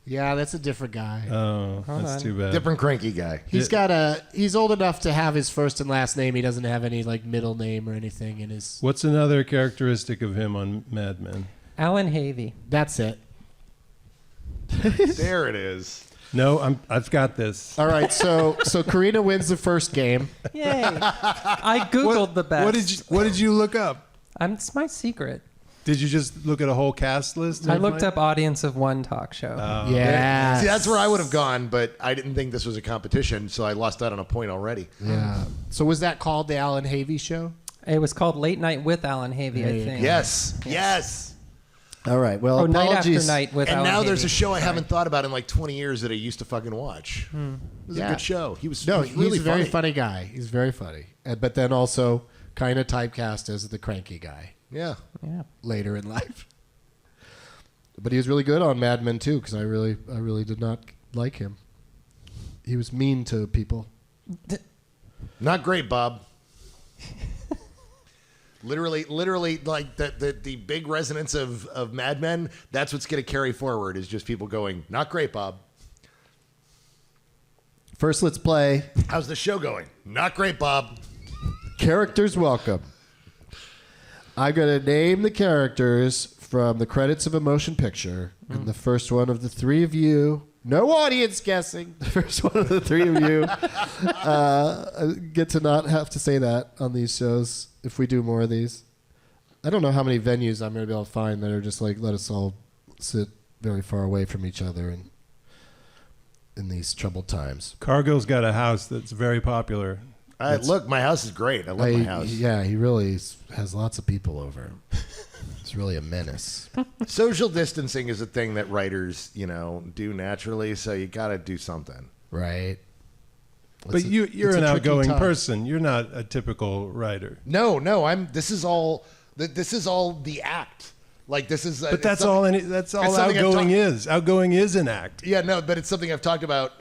Yeah, that's a different guy. Oh, Hold that's on. too bad. Different cranky guy. He's old enough to have his first and last name. He doesn't have any like middle name or anything in his. What's another characteristic of him on Mad Men? Alan Havey. That's it. There it is. No, I've got this. All right, so Carina wins the first game. Yay! I googled the best. What did you look up? It's my secret. Did you just look at a whole cast list? I looked up audience of one talk show. Yeah. See, that's where I would have gone, but I didn't think this was a competition, so I lost out on a point already. Yeah. So was that called the Alan Havey Show? It was called Late Night with Alan Havey, I think. Yes. All right. Well, Night After apologies. Night with And Alan now there's Havey. a show I haven't thought about in like 20 years that I used to fucking watch. It was a good show. He was No, he was really he's a very funny guy. He's very funny, but then also kind of typecast as the cranky guy Yeah. Yeah. later in life. But he was really good on Mad Men too, because I really did not like him. He was mean to people. Not great, Bob. Literally, like the big resonance of Mad Men, that's what's going to carry forward is just people going, not great, Bob. First, let's play How's the show going? Not great, Bob. Characters Welcome. I'm going to name the characters from the credits of a motion picture. And the first one of the three of you, no audience guessing, the first one of the three of you get to not have to say that on these shows if we do more of these. I don't know how many venues I'm going to be able to find that are just like, let us all sit very far away from each other and in these troubled times. Cargill's got a house that's very popular. Look, my house is great. I love my house. Yeah, he really has lots of people over. It's really a menace. Social distancing is a thing that writers, do naturally, so you got to do something. Right. But you're it's an a tricky outgoing time. person. You're not a typical writer. No, this is all the act. Like this is But that's all something I've outgoing talked- is. Outgoing is an act. Yeah, no, but it's something I've talked about,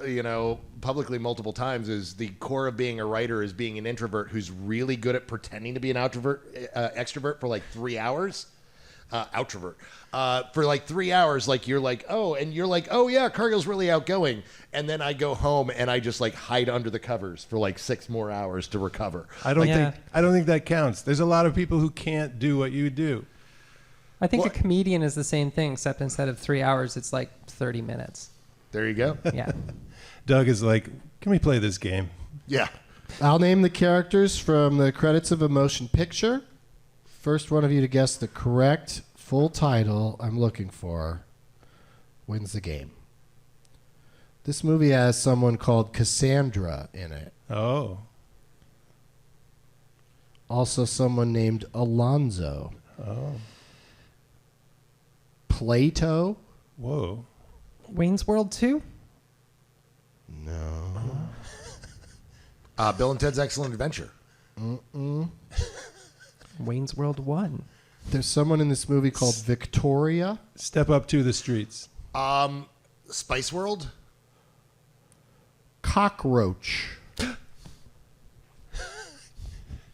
publicly multiple times. Is the core of being a writer is being an introvert who's really good at pretending to be an extrovert for like 3 hours. Outrovert for like 3 hours. Like you're like, oh, and you're like, oh yeah, Cargill's really outgoing. And then I go home and I just like hide under the covers for like 6 more hours to recover. I don't Yeah. think that counts. There's a lot of people who can't do what you do. I think Well- a comedian is the same thing, except instead of 3 hours, it's like 30 minutes. There you go. Yeah. Doug is like, can we play this game? Yeah. I'll name the characters from the credits of a motion picture. First one of you to guess the correct full title I'm looking for wins the game. This movie has someone called Cassandra in it. Oh. Also someone named Alonzo. Oh. Plato? Whoa. Wayne's World 2? No. Bill and Ted's Excellent Adventure. Wayne's World 1. There's someone in this movie called Victoria. Step up to the streets. Spice World. Cockroach.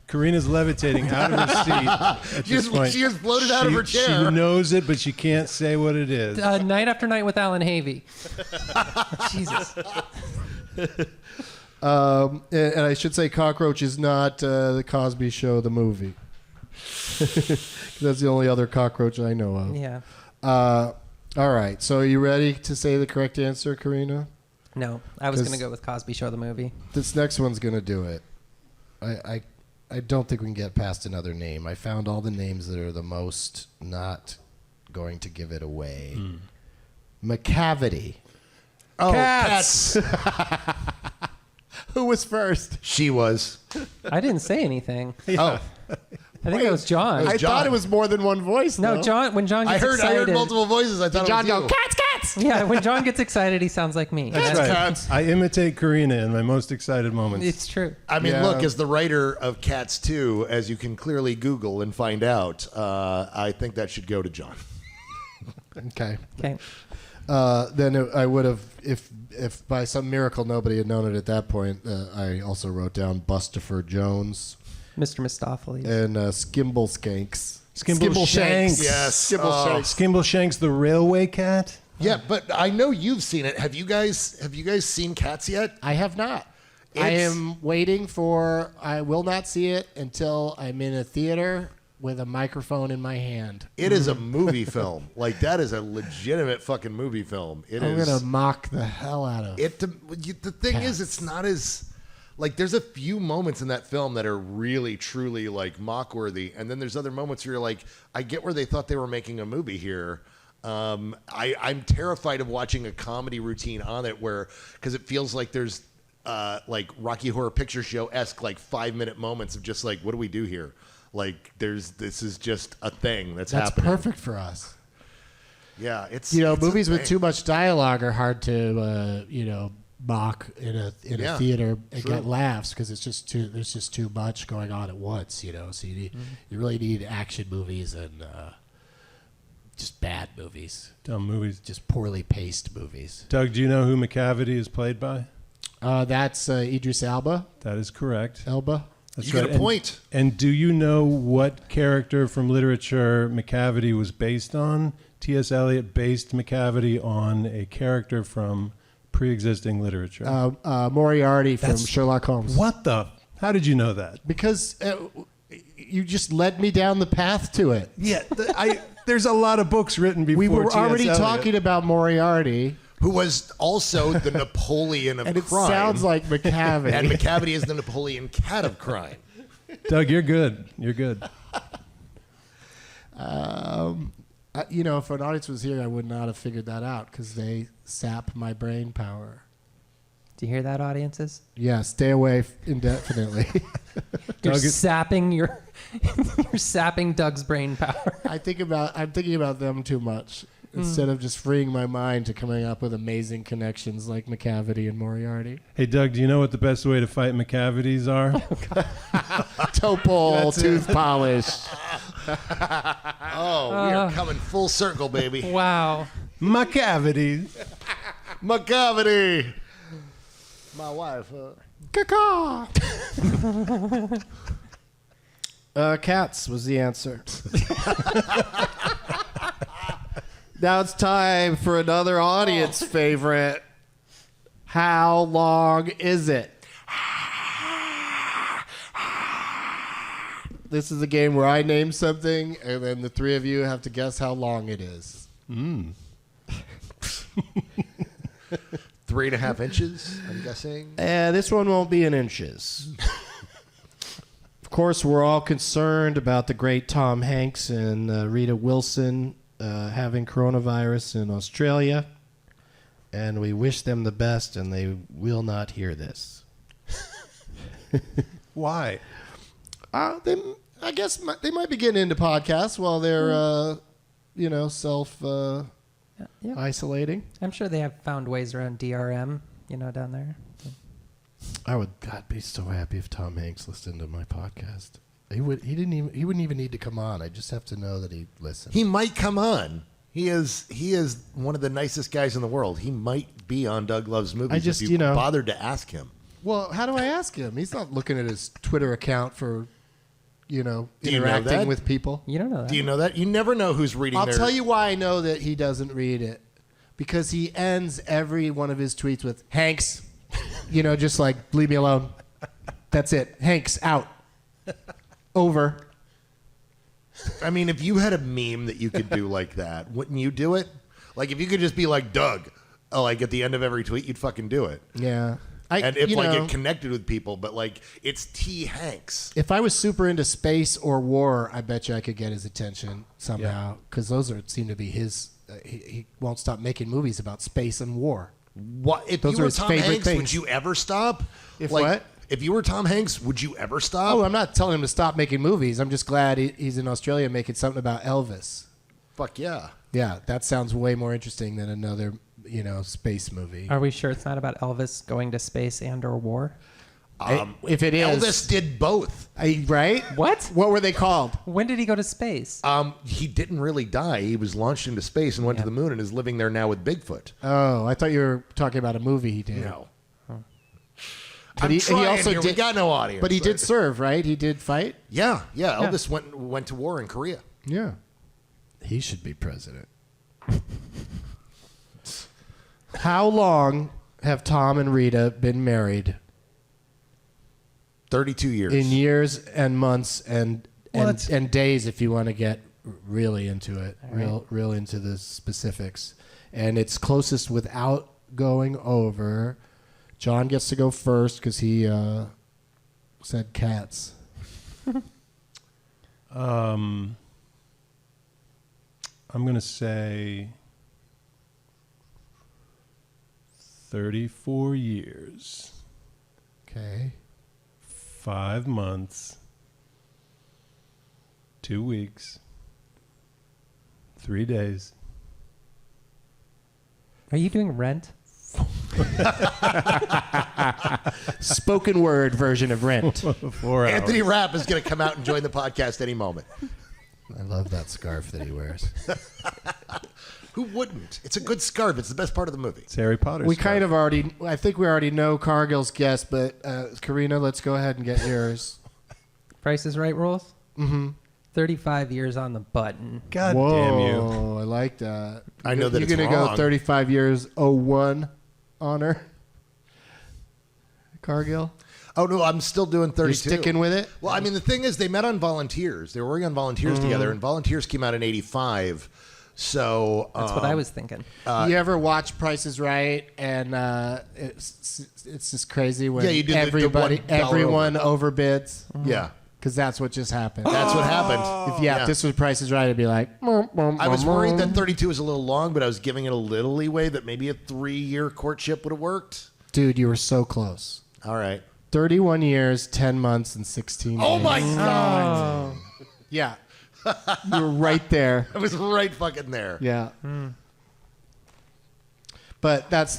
Carina's levitating out of her seat at this point. She has floated out of her chair. She knows it, but she can't say what it is. Night After Night with Alan Havey. Jesus. And I should say Cockroach is not the Cosby Show, the movie. That's the only other cockroach I know of. Yeah. All right. So are you ready to say the correct answer, Carina? No, I was 'Cause- going to go with Cosby Show, the movie. This next one's going to do it. I don't think we can get past another name. I found all the names that are the most not going to give it away. McCavity. Oh, Cats. Who was first? She was. I didn't say anything. Oh, I think it was John. I thought it was more than one voice. No, though. John. When John I gets heard excited, multiple voices. I thought John it was go, you. cats, cats. Yeah, when John gets excited, he sounds like me. That's right. I imitate Carina in my most excited moments. It's true. I mean, Yeah. look, as the writer of Cats 2, as you can clearly Google and find out, I think that should go to John. Okay. Okay. Then I would have, if by some miracle nobody had known it at that point, I also wrote down Bustopher Jones Mr. Mistopheles. and Skimble Skanks. Skimble Shanks. Yes. Skimble Shanks. Skimble Shanks, the railway cat. Yeah, but I know you've seen it. Have you guys seen Cats yet? I have not. I am waiting for. I will not see it until I'm in a theater with a microphone in my hand. It is a movie film. Like, that is a legitimate fucking movie film. I'm gonna mock the hell out of it. The thing is, it's not as like, there's a few moments in that film that are really truly like mock-worthy, and then there's other moments where you're like, I get where they thought they were making a movie here. I'm terrified of watching a comedy routine on it because it feels like there's like Rocky Horror Picture Show-esque like 5-minute moments of just like, what do we do here? Like, this is just a thing that's happening. That's perfect for us. Yeah, it's movies with too much dialogue are hard to mock in a theater and get laughs because there's just too much going on at once. So you really need action movies and just bad movies, Dumb movies. just poorly paced movies. Doug, do you know who McCavity is played by? That's Idris Elba. That is correct. Elba. That's You get a point. And do you know what character from literature McCavity was based on? T.S. Eliot based McCavity on a character from pre-existing literature. Moriarty from Sherlock Holmes. What the? How did you know that? Because you just led me down the path to it. Yeah, there's a lot of books written before. We were T.S. already Eliot. talking about Moriarty. Who was also the Napoleon of And it crime. sounds like McCavity. And McCavity is the Napoleon cat of crime. Doug, you're good. You're good. If an audience was here, I would not have figured that out because they sap my brain power. Do you hear that, audiences? Yeah, stay away indefinitely. You're sapping you're sapping Doug's brain power. I'm thinking about them too much instead of just freeing my mind to coming up with amazing connections like McCavity and Moriarty. Hey, Doug, do you know what the best way to fight McCavities are? Topol, tooth polish. Oh, we are coming full circle, baby. Wow. McCavities. McCavity. My wife. Caw. Cats was the answer. Now it's time for another audience favorite. How long is it? This is a game where I name something, and then the three of you have to guess how long it is. 3.5 inches, I'm guessing. This one won't be in inches. Of course, we're all concerned about the great Tom Hanks and Rita Wilson having coronavirus in Australia, and we wish them the best, and they will not hear this. Why? I guess they might be getting into podcasts while they're, self-isolating. I'm sure they have found ways around DRM, down there. I would be so happy if Tom Hanks listened to my podcast. He wouldn't even need to come on. I just have to know that he listens. He might come on. He is one of the nicest guys in the world. He might be on Doug Loves Movies if you bothered to ask him. Well, how do I ask him? He's not looking at his Twitter account for, interacting that? with people. You don't know that. Do you know that? You never know who's reading I'll tell you why I know that he doesn't read it. Because he ends every one of his tweets with, Hanks, just like, leave me alone. That's it. Hanks, out. Over. I mean, if you had a meme that you could do like that, wouldn't you do it? Like, if you could just be like, Doug, like at the end of every tweet, you'd fucking do it. Yeah. And if it connected with people, but like, it's T. Hanks. If I was super into space or war, I bet you I could get his attention somehow. Because those seem to be his... he won't stop making movies about space and war. What if Those you are were his Tom favorite Hanks? things. Would you ever stop? If what? If you were Tom Hanks, would you ever stop? Oh, I'm not telling him to stop making movies. I'm just glad he's in Australia making something about Elvis. Fuck yeah. Yeah, that sounds way more interesting than another, space movie. Are we sure it's not about Elvis going to space and or war? If it is, Elvis did both. Right? What? What were they called? When did he go to space? He didn't really die. He was launched into space and went to the moon and is living there now with Bigfoot. Oh, I thought you were talking about a movie he did. No. But he also here. We got no audience. But he did serve, right? He did fight. Yeah. Elvis went to war in Korea. Yeah. He should be president. How long have Tom and Rita been married? 32 years. In years and months and What? and days, if you want to get really into it, real into the specifics. And it's closest without going over. John gets to go first because he said cats. I'm going to say 34 years, Okay. 5 months, 2 weeks, 3 days. Are you doing Rent? Spoken word version of Rent. 4 hours. Anthony Rapp is going to come out and join the podcast any moment. I love that scarf that he wears. Who wouldn't? It's a good scarf. It's the best part of the movie. It's Harry Potter. We kind of already, I think we already know Cargill's guess, but Carina, let's go ahead and get yours. Price is Right rules? Mm-hmm. 35 years on the button. God Whoa, damn you. I like that. I know that You're it's gonna go wrong. 35 years 01 honor. Cargill? Oh, no, I'm still doing 32. You're sticking with it? Well, I mean, the thing is, they met on Volunteers. They were working on Volunteers together, and Volunteers came out in 85. So That's what I was thinking. You ever watch Price is Right? And it's just crazy when Yeah, you do the everybody, $1 everyone overbids. Yeah, Because that's what just happened. that's what happened. If this was Price is Right, it'd be like... I was worried that 32 was a little long, but I was giving it a little leeway that maybe a 3-year courtship would have worked. Dude, you were so close. All right. 31 years, 10 months, and 16 days. Oh, my God. Yeah. You were right there. I was right fucking there. Yeah. But that's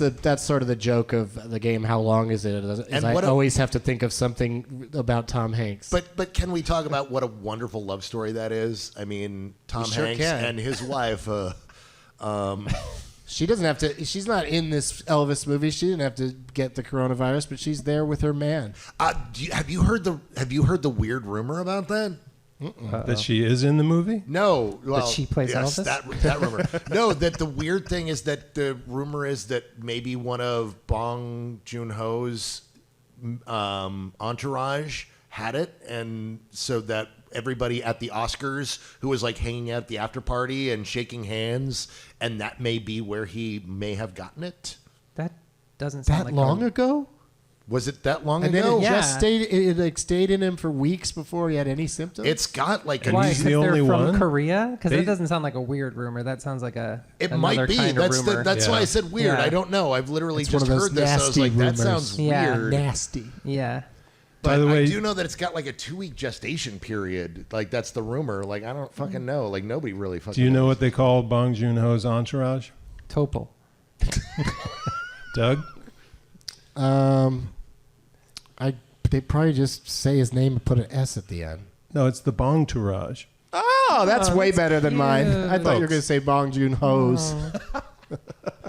sort of the joke of the game. How long is it? Is And I what a- always have to think of something about Tom Hanks. But can we talk about what a wonderful love story that is? I mean, Tom sure Hanks can. and his wife. She doesn't have to. She's not in this Elvis movie. She didn't have to get the coronavirus, but she's there with her man. Have you heard the weird rumor about that? That she is in the movie? No, well, she plays yes, Elvis? that rumor. No, that the weird thing is that the rumor is that maybe one of Bong Joon-ho's entourage had it, and so that everybody at the Oscars who was like hanging out at the after party and shaking hands, and that may be where he may have gotten it. That doesn't sound That like long a, ago? Was it that long And then ago? it just Yeah. stayed. It stayed in him for weeks before he had any symptoms. It's got like a Why? he's Because the they're only from one? Korea? Because They- that doesn't sound like a weird rumor. That sounds like It another might be. kind That's of rumor. that's why I said weird. Yeah. I don't know. I've literally It's one just of those heard this. I was nasty like, rumors. that sounds Yeah. weird. nasty. Yeah. But By the way- I do know that it's got like a 2-week gestation period. Like that's the rumor. Like I don't fucking know. Like nobody really fucking. Do you know knows. what they call Bong Joon-ho's entourage? Topol. Doug? They probably just say his name and put an S at the end. No, it's the Bong Tourage. Oh, that's way better than mine. I thought you were Folks. going to say Bong Joon-ho's.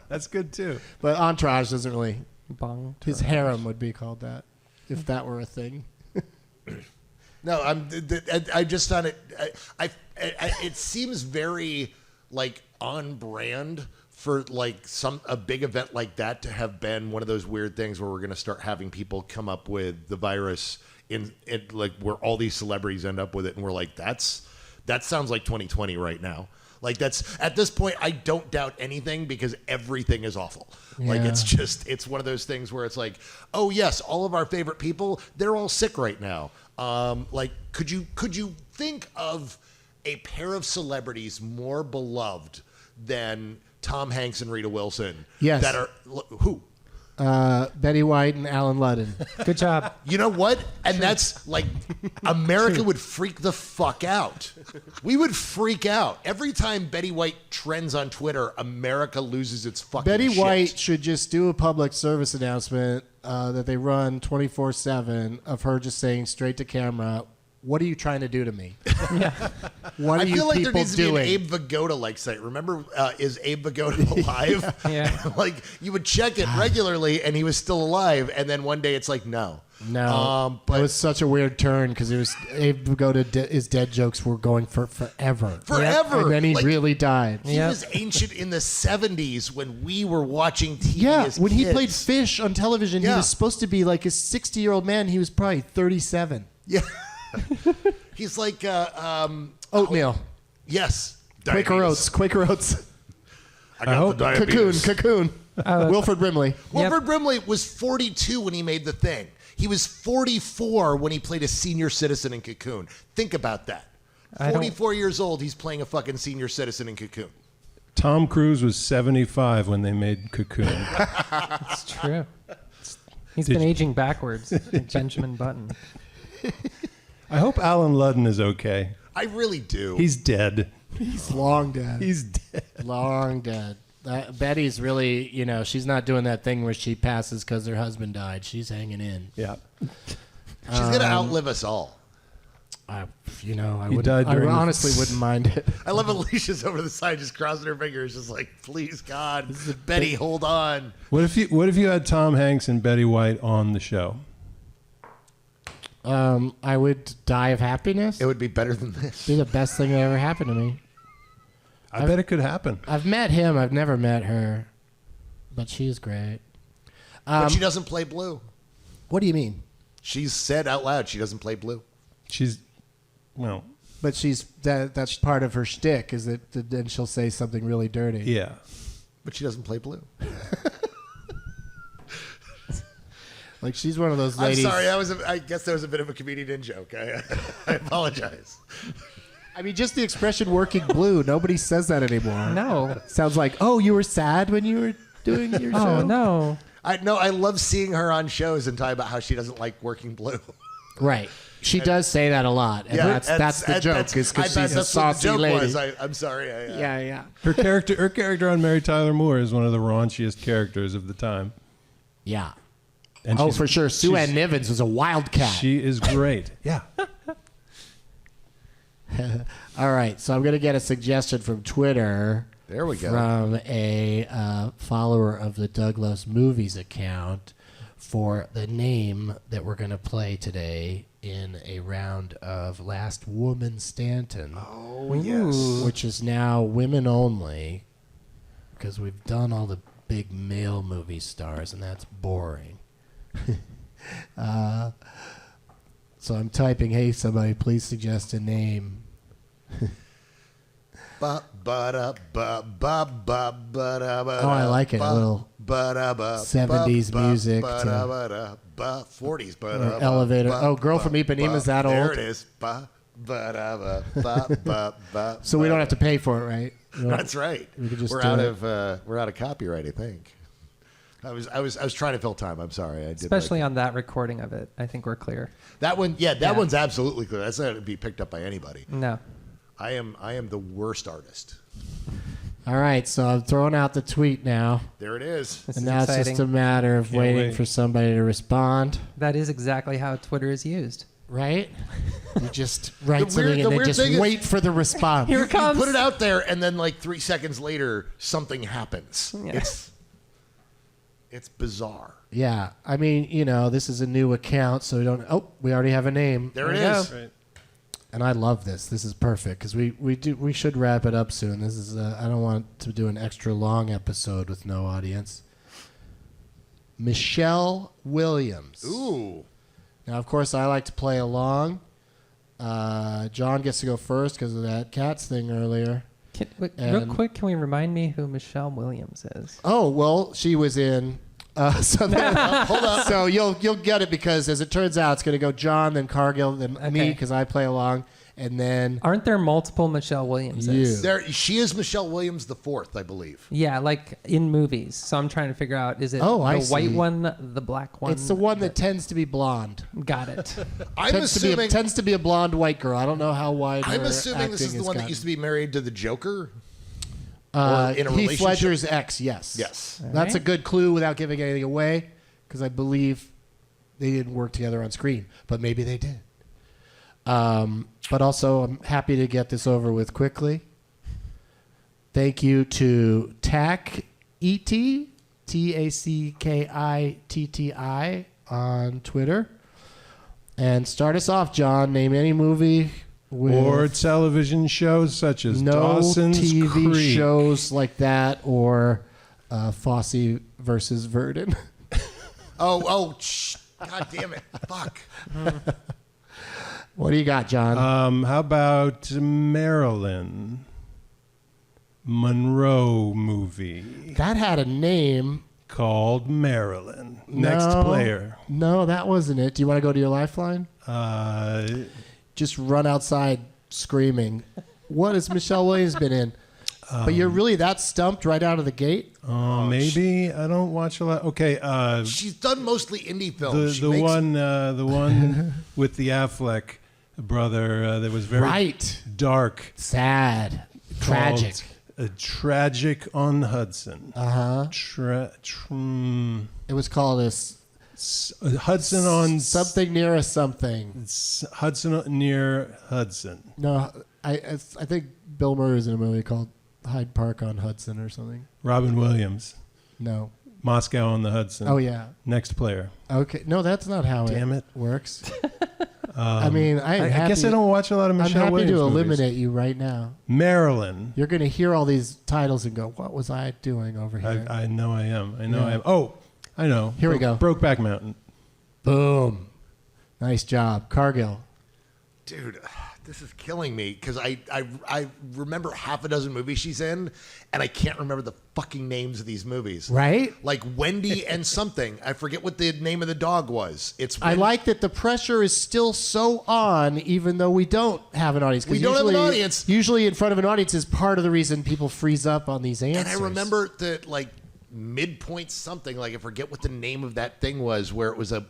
That's good too. But Entourage doesn't really... Bong. His harem would be called that, if that were a thing. No, I just found it. It seems very like on brand for like a big event like that to have been one of those weird things where we're going to start having people come up with the virus in like where all these celebrities end up with it, and we're like, that sounds like 2020 right now. Like that's at this point, I don't doubt anything because everything is awful. Like Yeah. it's one of those things where it's like, oh yes, all of our favorite people, they're all sick right now. Like could you think of a pair of celebrities more beloved than Tom Hanks and Rita Wilson? Yes. That are who? Betty White and Alan Ludden. Good job. You know what? And that's like, America would freak the fuck out. We would freak out. Every time Betty White trends on Twitter, America loses its fucking Betty shit. White should just do a public service announcement that they run 24/7 of her just saying straight to camera, "What are you trying to do to me? What are I you feel like there people needs to be an doing?" Abe Vigoda-like site. Remember, is Abe Vigoda alive? Yeah. Like, you would check it regularly, and he was still alive, and then one day it's like, no. No, but it was such a weird turn because it was Abe would go to his dead jokes were going for forever. Forever. And then he Like, really died. he was ancient in the 70s when we were watching TV Yeah, as when he kids. played Fish on television, he Yeah. was supposed to be like a 60-year-old man. He was probably 37. Yeah. He's like, Oatmeal. yes. Quaker diabetes. Oats. Quaker Oats. I got hope- the diabetes. Cocoon. Wilford Brimley. Wilford Brimley was 42 when he made The Thing. He was 44 when he played a senior citizen in Cocoon. Think about that. 44 years old, he's playing a fucking senior citizen in Cocoon. Tom Cruise was 75 when they made Cocoon. It's true. He's Did been you- aging backwards, like Benjamin Button. I hope Alan Ludden is okay. I really do. He's dead. He's long dead. He's dead. Long dead. Betty's really, she's not doing that thing where she passes because her husband died. She's hanging in. Yeah. She's going to outlive us all. I He wouldn't, died I during the- honestly wouldn't mind it. I love Alicia's over the side just crossing her fingers, just like, please, God, Betty, hold on. What if you had Tom Hanks and Betty White on the show? I would die of happiness. It would be better than this. Be the best thing that ever happened to me. I bet it could happen. I've met him. I've never met her, but she's great. But she doesn't play blue. What do you mean? She's said out loud she doesn't play blue. She's, well, But that's part of her shtick, is that then she'll say something really dirty. yeah. But she doesn't play blue. Like she's one of those ladies. I'm sorry. I guess that was a bit of a comedian in joke. I apologize. I mean, just the expression "working blue." Nobody says that anymore. No. Sounds like, oh, you were sad when you were doing your show. Oh, no. I love seeing her on shows and talking about how she doesn't like working blue. Right. She does say that a lot, and that's the joke. Is because she's a saucy lady. I'm sorry. Yeah. Her character on Mary Tyler Moore is one of the raunchiest characters of the time. Yeah. And Oh, she's- for sure. Sue she's- Ann Nivens was a wildcat. She is great. Yeah. All right, so I'm going to get a suggestion from Twitter. There we go. From a follower of the Douglas Movies account for the name that we're going to play today in a round of Last Woman Stanton. Oh, yes. Which is now women only, because we've done all the big male movie stars, and that's boring. So I'm typing, hey, somebody, please suggest a name. Oh, I like it. A little 70s music to 40s. or elevator. Oh, Girl from Ipanema's that There old? it is. So we don't have to pay for it, right? That's right. We could just We're do out it. of we're out of copyright, I think. I was trying to fill time. I'm sorry. I did Especially on that recording of it. I think we're clear. that one. Yeah, that Yeah. one's absolutely clear. That's not going to be picked up by anybody. No. I am the worst artist. All right, so I'm throwing out the tweet now. There it is. This And is now it's exciting. just a matter of Can't waiting wait. for somebody to respond, That is exactly how Twitter is used. right? You just write The something weird- the and then weird just thing is- wait for the response. Here it comes. You put it out there, and then like 3 seconds later, something happens. Yeah. It's bizarre. Yeah, I mean, this is a new account, so we don't. Oh, we already have a name, There it There you is. Right. and I love this. This is perfect because we should wrap it up soon. This is I don't want to do an extra long episode with no audience. Michelle Williams. Ooh. Now, of course, I like to play along. John gets to go first because of that Cats thing earlier. Real And- quick, can we remind me who Michelle Williams is? Oh well, she was in. Hold up. So you'll get it because as it turns out, it's going to go John, then Cargill, then me Okay. because I play along, and then Aren't there multiple Michelle Williamses? You. She is Michelle Williams the fourth, I believe. Yeah, like in movies. So I'm trying to figure out, is it Oh, the I white see. one, the black one? it's the one that tends to be blonde. Got it. I'm assuming. tends to be a blonde white girl. I don't know how wide. I'm her assuming this is acting the has one that gotten. used to be married to the Joker. in a Heath relationship? Ledger's ex. Yes. Yes. That's a right. good clue without giving anything away, because I believe they didn't work together on screen, but maybe they did. But also, I'm happy to get this over with quickly. Thank you to TACKITTI, TACKITTI on Twitter. And start us off, John. Name any movie with Or television shows such as no Dawson's TV Creek. shows like that, or Fosse versus Verdon. God damn it. Fuck. What do you got, John? How about Marilyn Monroe movie That had a name. called Marilyn? Next No. player. No, that wasn't it. Do you want to go to your lifeline? Uh, Just run outside screaming. What has Michelle Williams been in? But you're really that stumped right out of the gate? maybe I don't watch a lot. Okay, She's done mostly indie films. the one with the Affleck brother that was very Right. dark, Sad. Tragic. called, Tragic on Hudson. Uh-huh. It was called Hudson on something near a something. Hudson near Hudson. No, I think Bill Murray was in a movie called Hyde Park on Hudson or something. Robin Williams. No. Moscow on the Hudson. Oh, yeah. Next player. Okay. No, that's not how Damn it. works. I mean, I guess I don't watch a lot of I'm Michelle happy Williams to movies. eliminate you right now. Marilyn. You're going to hear all these titles and go, what was I doing over here? I know I am. I know Yeah. I am. Oh, I know. Here we go. Brokeback Mountain. Boom. Nice job. Cargill. Dude, this is killing me because I remember half a dozen movies she's in, and I can't remember the fucking names of these movies. Right? Like Wendy and something. I forget what the name of the dog was. It's I like that the pressure is still so on, even though we don't have an audience. 'Cause We don't have an usually- audience. Usually in front of an audience is part of the reason people freeze up on these answers. And I remember the midpoint something. Like I forget what the name of that thing was, where it was a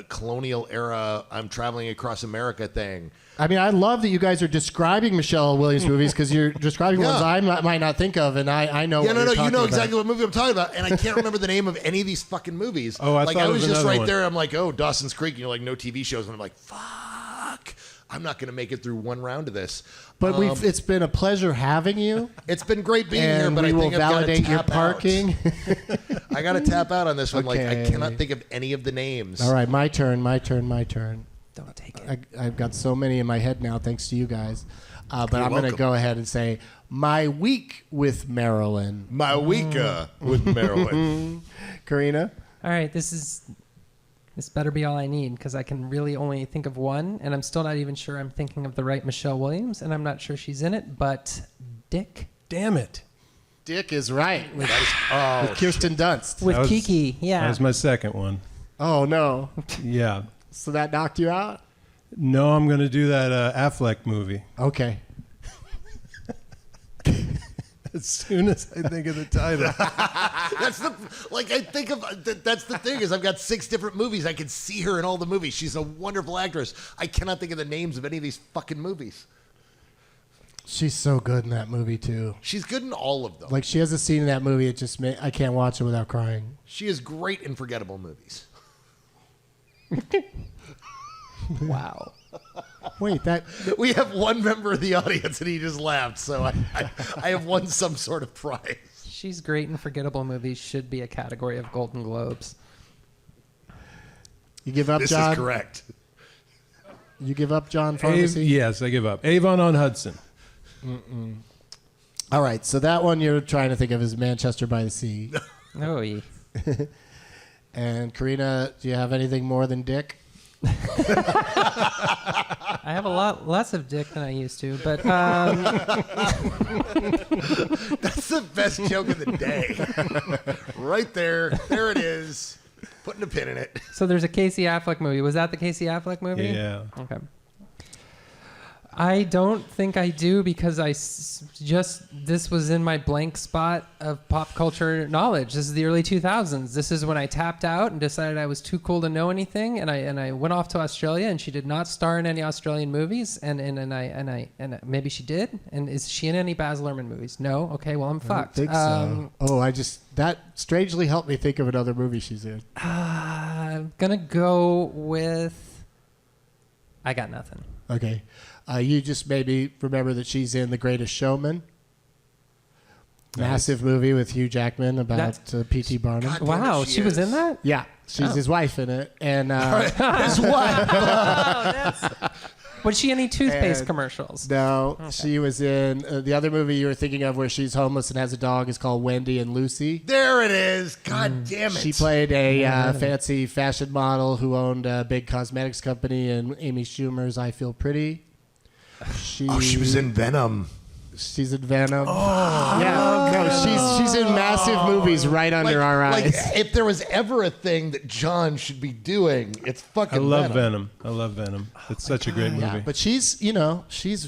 colonial era. I'm traveling across America thing. I mean, I love that you guys are describing Michelle Williams movies because you're describing ones I might not think of, and I know. Yeah, what no, you're you talking know about. exactly what movie I'm talking about, and I can't remember the name of any of these fucking movies. Oh, I like thought I it was was just another right one. there. I'm like, oh, Dawson's Creek. And you're like, no TV shows, and I'm like, fuck, I'm not going to make it through one round of this. But it's been a pleasure having you. It's been great being And here, but we I will think I've got to validate your tap parking. out. I got to tap out on this one. Like I Okay. cannot think of any of the names. All right, my turn. Don't take it. I've got so many in my head now, thanks to you guys. But You're I'm going to welcome. go ahead and say my week with Marilyn. My week with Marilyn. Karina? All right, this better be all I need because I can really only think of one, and I'm still not even sure I'm thinking of the right Michelle Williams, and I'm not sure she's in it, but Dick Damn it. Dick is right. With Oh, Kirsten Dunst. with That was- Kiki. Yeah. That was my second one. Oh, no. Yeah. So that knocked you out? No, I'm going to do that Affleck movie. Okay. As soon as I think of the title. that's the thing is I've got 6 different movies. I can see her in all the movies. She's a wonderful actress. I cannot think of the names of any of these fucking movies. She's so good in that movie, too. She's good in all of them. Like, she has a scene in that movie, it just I can't watch it without crying. She is great in forgettable movies. Wow. Wait, that... We have one member of the audience and he just laughed, so I have won some sort of prize. She's great in forgettable movies. Should be a category of Golden Globes. You give up, This John? is correct. You give up, John Pharmacy? Yes, I give up. Avon on Hudson. All right, so that one you're trying to think of is Manchester by the Sea. Oh, yeah. And Karina, do you have anything more than Dick? I have a lot less of Dick than I used to, but That's the best joke of the day. Right there. There it is. Putting a pin in it. so there's a Casey Affleck movie. Was that the Casey Affleck movie? Yeah. Okay. I don't think I do because this was in my blank spot of pop culture knowledge. This is the early 2000s. This is when I tapped out and decided I was too cool to know anything, and I went off to Australia, and she did not star in any Australian movies, and maybe she did. And is she in any Baz Luhrmann movies? No. Okay, well I'm fucked. I don't think so. That strangely helped me think of another movie she's in. I'm gonna go with. I got nothing. Okay. You just maybe remember that she's in The Greatest Showman. Massive movie with Hugh Jackman about P.T. Barnum. God damn Wow, it, she was in that? Yeah, she's his wife in it. And His wife. Was she any toothpaste And- commercials? no, she was in the other movie you were thinking of where she's homeless and has a dog is called Wendy and Lucy. There it is. God damn it. She played a fancy fashion model who owned a big cosmetics company in Amy Schumer's I Feel Pretty. She was in Venom. She's in Venom. Oh, yeah. No, she's in massive movies right under our eyes. Like, if there was ever a thing that John should be doing, it's fucking I love Venom. I love Venom. It's such a great movie. Yeah, but she's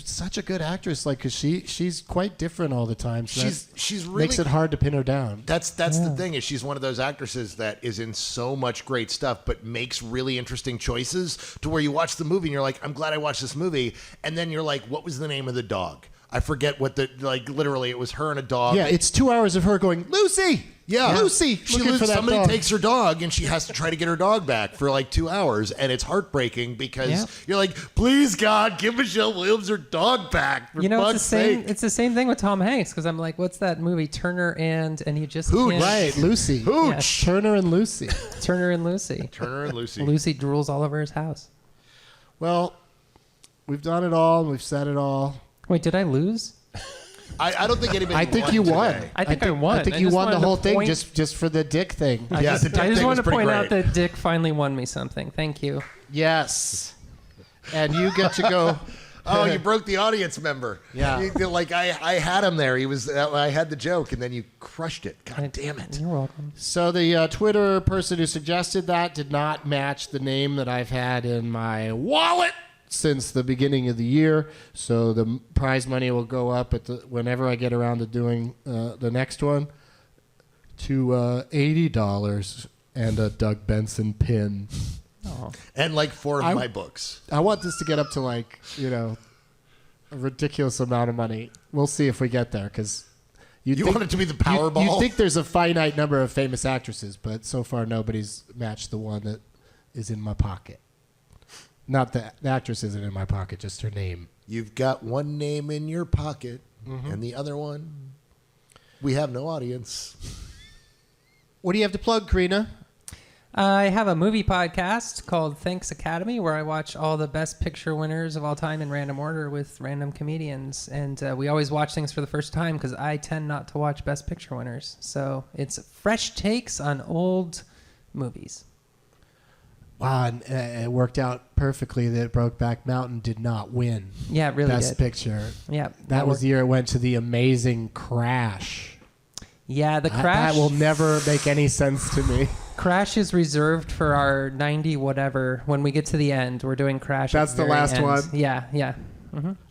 such a good actress. Like, cause she's quite different all the time. So She's really makes it hard to pin her down. That's the thing is she's one of those actresses that is in so much great stuff, but makes really interesting choices to where you watch the movie and you're like, I'm glad I watched this movie, and then you're like, what was the name of the dog? I forget what literally it was her and a dog. Yeah, it's 2 hours of her going, Lucy! Yeah. Lucy! Looking for that somebody dog. takes her dog and she has to try to get her dog back for like 2 hours, and it's heartbreaking because you're like, please God, give Michelle Williams her dog back. For It's the fuck's same. sake. It's the same thing with Tom Hanks because I'm like, what's that movie Turner and he just Hooch. can't- Right, Lucy. Hooch. Yes. Turner and Lucy. Turner and Lucy. Turner and Lucy. Lucy drools all over his house. Well, we've done it all and we've said it all. Wait, did I lose? I don't think anybody. I think you won. today. I think I won. I think I you just won the wanted to whole thing point- just for the dick thing. Yeah, I the dick just thing want was to pretty point out great. that Dick finally won me something. Thank you. Yes. And you get to go. Oh, you broke the audience member. Yeah. Like I had him there. I had the joke, and then you crushed it. God damn it. You're welcome. So the Twitter person who suggested that did not match the name that I've had in my wallet since the beginning of the year. So the prize money will go up whenever I get around to doing the next one to $80 and a Doug Benson pin. Oh. And like 4 of my books. I want this to get up to a ridiculous amount of money. We'll see if we get there because You want it to be the Powerball? You think there's a finite number of famous actresses, but so far nobody's matched the one that is in my pocket. Not the actress isn't in my pocket, just her name. You've got one name in your pocket, and the other one, we have no audience. What do you have to plug, Carina? I have a movie podcast called Thanks Academy where I watch all the best picture winners of all time in random order with random comedians. And we always watch things for the first time because I tend not to watch best picture winners. So it's fresh takes on old movies. Wow, and it worked out perfectly that Brokeback Mountain did not win Yeah, it really Best did. Picture. Yeah. That was the year it went to the amazing Crash. Yeah, the Crash. That will never make any sense to me. Crash is reserved for our 90 whatever. When we get to the end, we're doing Crash. at That's the very last end. one? Yeah, yeah.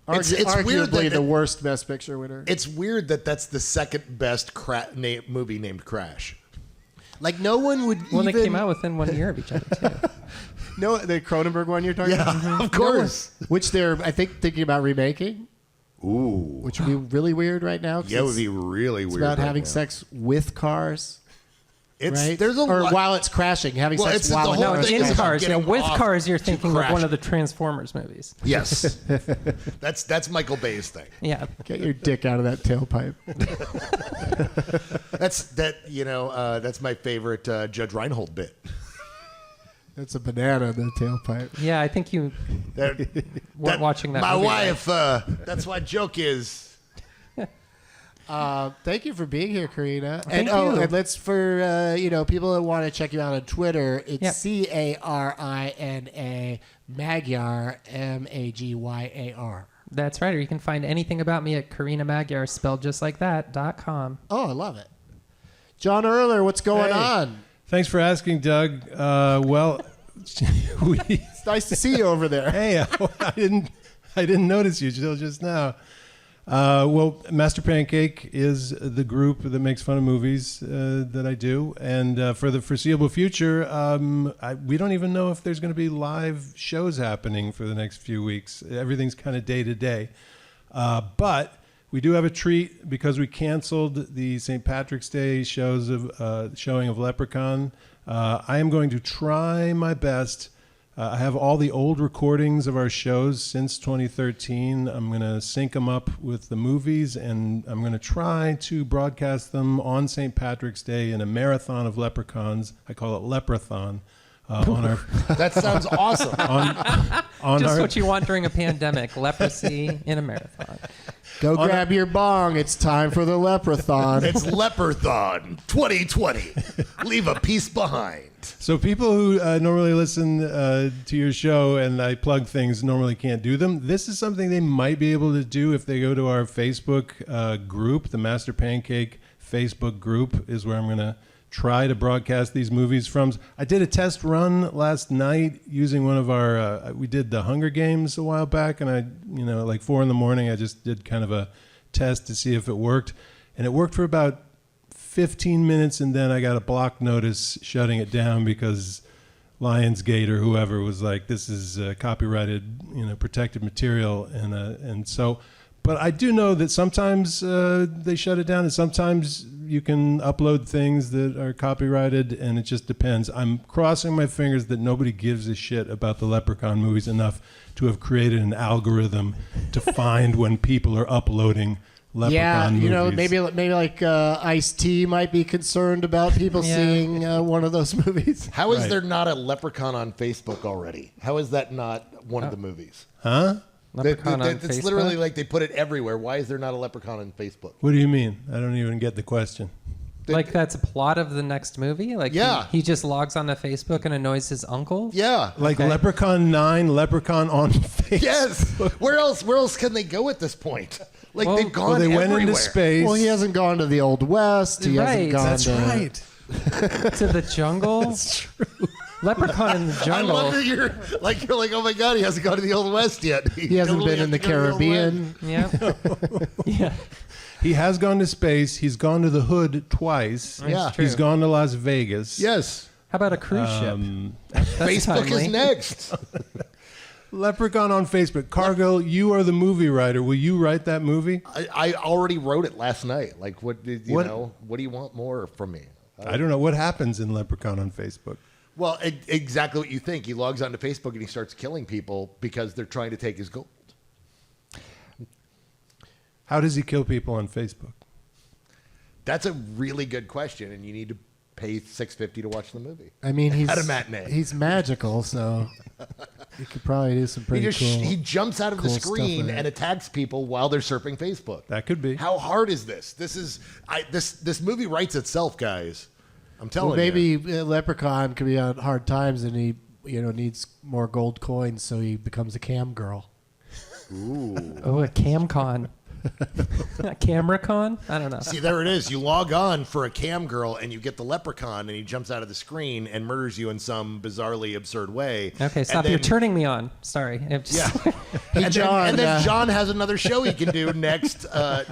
It's Arguably weird that the worst Best Picture winner. It's weird that that's the second best movie named Crash. Like no one would Well, even... they came out within 1 year of each other, too. No, the Cronenberg one you're talking about? Yeah, of course. Which they're, I think, thinking about remaking, Ooh. which would be really weird right now. 'cause Yeah, it would be really it's weird. about right having now. sex with cars, right? There's a or lot. while it's crashing, having Well, sex it's the while whole No, it's thing in is crashing. about cars. You know, getting with off cars, you're to thinking like crash. one of the Transformers movies. Yes. That's Michael Bay's thing. Yeah. Get your dick out of that tailpipe. That's my favorite Judge Reinhold bit. That's a banana in the tailpipe. Yeah, I think you weren't watching that My movie, wife, that's what joke is. Thank you for being here, Carina. Thank and you. and let's for people that want to check you out on Twitter. It's Yep. Carina Magyar Magyar. That's right. Or you can find anything about me at Carina Magyar, spelled just like that.com. Oh, I love it. John Erler, what's going Hey. on? Thanks for asking, Doug. Well, It's nice to see you over there. hey, I didn't notice you till just now. Well, Master Pancake is the group that makes fun of movies that I do, and for the foreseeable future, we don't even know if there's going to be live shows happening for the next few weeks. Everything's kind of day to day, but we do have a treat because we canceled the St. Patrick's Day showing of Leprechaun. I am going to try my best I have all the old recordings of our shows since 2013. I'm going to sync them up with the movies, and I'm going to try to broadcast them on St. Patrick's Day in a marathon of leprechauns. I call it Leprathon. On our That sounds awesome. on Just our, what you want during a pandemic: leprosy in a marathon. Go grab your bong. It's time for the Leprathon. It's Leperthon 2020. Leave a piece behind. So people who normally listen to your show and I plug things normally can't do them. This is something they might be able to do if they go to our Facebook group. The Master Pancake Facebook group is where I'm going to try to broadcast these movies from. I did a test run last night using one of our, we did the Hunger Games a while back, and I, like 4 a.m, I just did kind of a test to see if it worked. And it worked for about 15 minutes, and then I got a block notice shutting it down because Lionsgate or whoever was like, this is copyrighted, protected material. And so, but I do know that sometimes they shut it down, and sometimes you can upload things that are copyrighted, and it just depends. I'm crossing my fingers that nobody gives a shit about the Leprechaun movies enough to have created an algorithm to find when people are uploading Leprechaun movies. maybe like Ice-T might be concerned about people seeing one of those movies. How is there not a Leprechaun on Facebook already? How is that not one of the movies? Huh? Leprechaun on It's Facebook? literally like they put it everywhere. Why is there not a Leprechaun on Facebook? What do you mean? I don't even get the question. Like that's a plot of the next movie? Like Yeah. he just logs onto Facebook and annoys his uncle? Yeah. Like Okay. Leprechaun 9, Leprechaun on Facebook. Yes. Where else can they go at this point? Like Well- they've gone Well, they went everywhere. into space. Well, he hasn't gone to the Old West. He hasn't Right. gone That's to... right. To the jungle? That's true. Leprechaun in the I jungle. love that you're like, oh my God, he hasn't gone to the Old West yet. He hasn't totally been in has the to go to Old Caribbean. Yeah. Yeah. He has gone to space. He's gone to the Hood twice. Yeah. true. He's gone to Las Vegas. West. Yes. How about a cruise ship? That's Facebook timely. is next. Leprechaun on Facebook. Cargill, you are the movie writer. Will you write that movie? I already wrote it last night. Like, what do you want more from me? I don't know. What happens in Leprechaun on Facebook? Well, exactly what you think. He logs onto Facebook and he starts killing people because they're trying to take his gold. How does he kill people on Facebook? That's a really good question, and you need to pay $6.50 to watch the movie. I mean, he's At a matinee. He's magical, so he could probably do some pretty cool. He jumps out of the cool stuff screen with it. and attacks people while they're surfing Facebook. That could be. How hard is this? This movie writes itself, guys. I'm telling Well, maybe you. Leprechaun could be on hard times, and he needs more gold coins, so he becomes a cam girl. Oh, a CamCon. A CameraCon? I don't know. See, there it is. You log on for a cam girl, and you get the leprechaun, and he jumps out of the screen and murders you in some bizarrely absurd way. Okay, stop. And You're then- turning me on. Sorry. Yeah. Hey, John. And then John has another show he can do next. I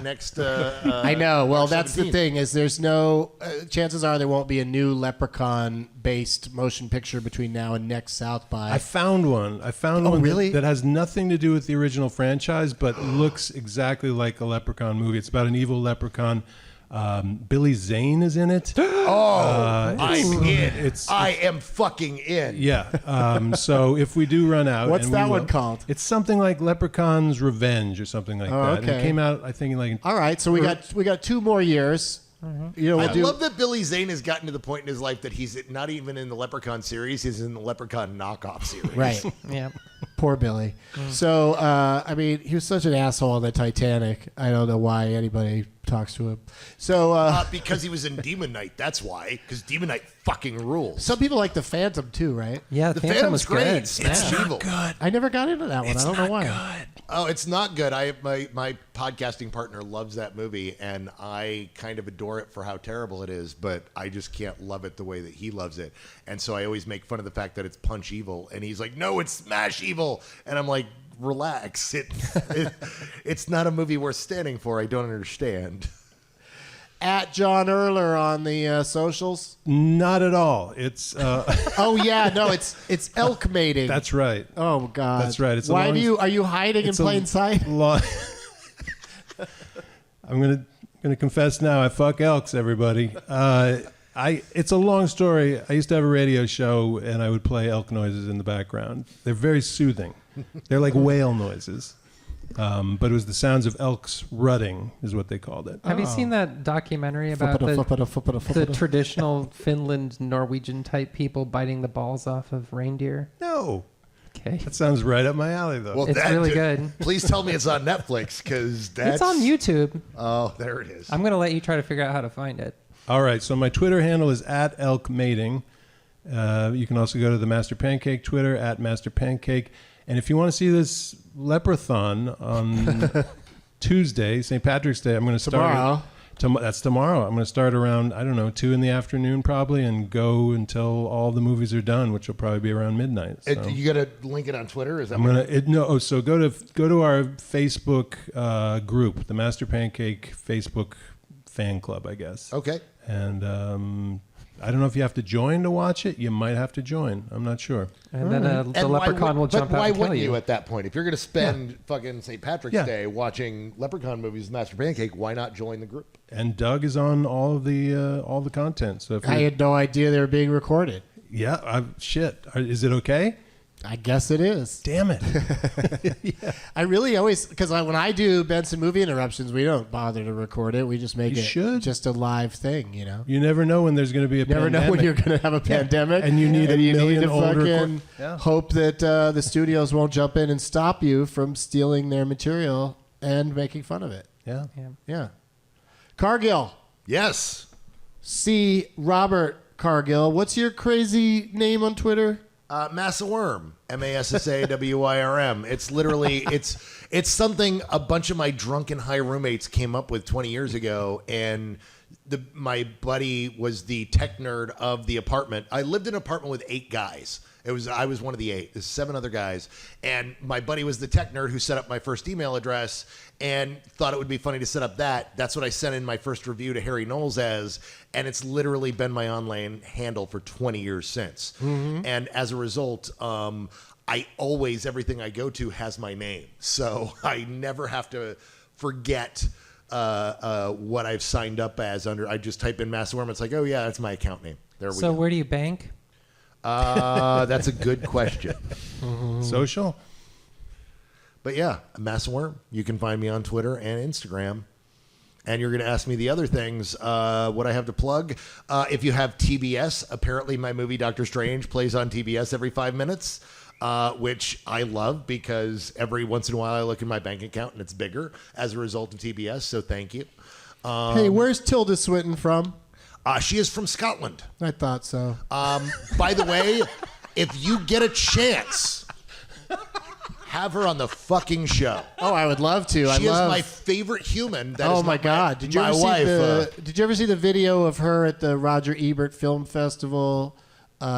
know. Well, March that's the 17th. thing is there's no chances are there won't be a new Leprechaun-based motion picture between now and next South by. I found one. one really? that has nothing to do with the original franchise, but looks exactly like a Leprechaun movie. It's about an evil leprechaun. Billy Zane is in it. I'm in. it's- I am fucking in. Yeah. So if we do run out, What's and we that one will- called? It's something like Leprechaun's Revenge or something like that. And okay. it came out, I think, like All right, so we got 2 more years. We'll I do. love that Billy Zane has gotten to the point in his life that he's not even in the Leprechaun series; he's in the Leprechaun knockoff series. Right. Yeah. Poor Billy. So, I mean, he was such an asshole on the Titanic. I don't know why anybody talks to him. So, Because he was in Demon Knight. That's why. Because Demon Knight fucking rules. some people like the Phantom too, right? Yeah, The Phantom Phantom's was great. good. It's Yeah. evil. I never got into that one. I don't know why. Oh, it's not good. My podcasting partner loves that movie, and I kind of adore it for how terrible it is, but I just can't love it the way that he loves it. And so I always make fun of the fact that it's punch evil, and he's like, no, it's smash evil. And I'm like, relax. It's not a movie worth standing for. I don't understand. At John Erler on the socials. not at all. It's Oh yeah, no, it's elk mating. that's right. Oh God, That's right. It's a Why long- are you hiding in It's a plain sight? lo- I'm gonna confess now. I fuck elks, everybody. It's a long story. I used to have a radio show, and I would play elk noises in the background. They're very soothing. They're like whale noises. But it was the sounds of elks rutting, is what they called it. Have you seen that documentary about the traditional Finland Norwegian type people biting the balls off of reindeer? No. Okay. That sounds right up my alley, though. Well, It's really good. Please tell me it's on Netflix, because that's... It's on YouTube. Oh, there it is. I'm going to let you try to figure out how to find it. All right, so my Twitter handle is @elkmating. You can also go to the Master Pancake Twitter, @MasterPancake. And if you want to see this Leprechaun on Tuesday, St. Patrick's Day, I'm going to start... That's tomorrow. I'm going to start around, 2 in the afternoon probably, and go until all the movies are done, which will probably be around midnight. So. You got to link it on Twitter? Is that So go to our Facebook group, the Master Pancake Facebook fan club, I guess. Okay. And I don't know if you have to join to watch it. You might have to join. I'm not sure. And then the leprechaun will jump out why and kill wouldn't you. you at that point? If you're going to spend fucking St. Patrick's Day watching Leprechaun movies with Master Pancake, why not join the group? And Doug is on all the content. So if I had no idea they were being recorded. Yeah, shit. Is it okay? I guess it is. Damn it. I really always, because when I do Benson Movie Interruptions, we don't bother to record it. We just make just a live thing, you know? You never know when there's going to be a pandemic. Never know when you're going to have a pandemic. And you need to fucking hope that the studios won't jump in and stop you from stealing their material and making fun of it. Yeah. Cargill. Yes. C. Robert Cargill. What's your crazy name on Twitter? Massa Worm, MASSAWIRM. It's literally it's something a bunch of my drunken high roommates came up with 20 years ago, and my buddy was the tech nerd of the apartment. I lived in an apartment with 8 guys. I was one of the 8. There's 7 other guys, and my buddy was the tech nerd who set up my first email address and thought it would be funny to set up that. That's what I sent in my first review to Harry Knowles as, and it's literally been my online handle for 20 years since. Mm-hmm. And as a result, I always, everything I go to has my name, so I never have to forget what I've signed up as under. I just type in Massa Worm. It's like, oh yeah, that's my account name. There we go. So where do you bank? That's a good question. Social? But yeah, Massa Worm. You can find me on Twitter and Instagram. And you're going to ask me the other things, what I have to plug. If you have TBS, apparently my movie Doctor Strange plays on TBS every 5 minutes, which I love because every once in a while I look in my bank account and it's bigger as a result of TBS, so thank you. Hey, where's Tilda Swinton from? She is from Scotland. I thought so. By the way, if you get a chance, have her on the fucking show. Oh, I would love to. She is my favorite human. That is my God! Did you ever see the video of her at the Roger Ebert Film Festival?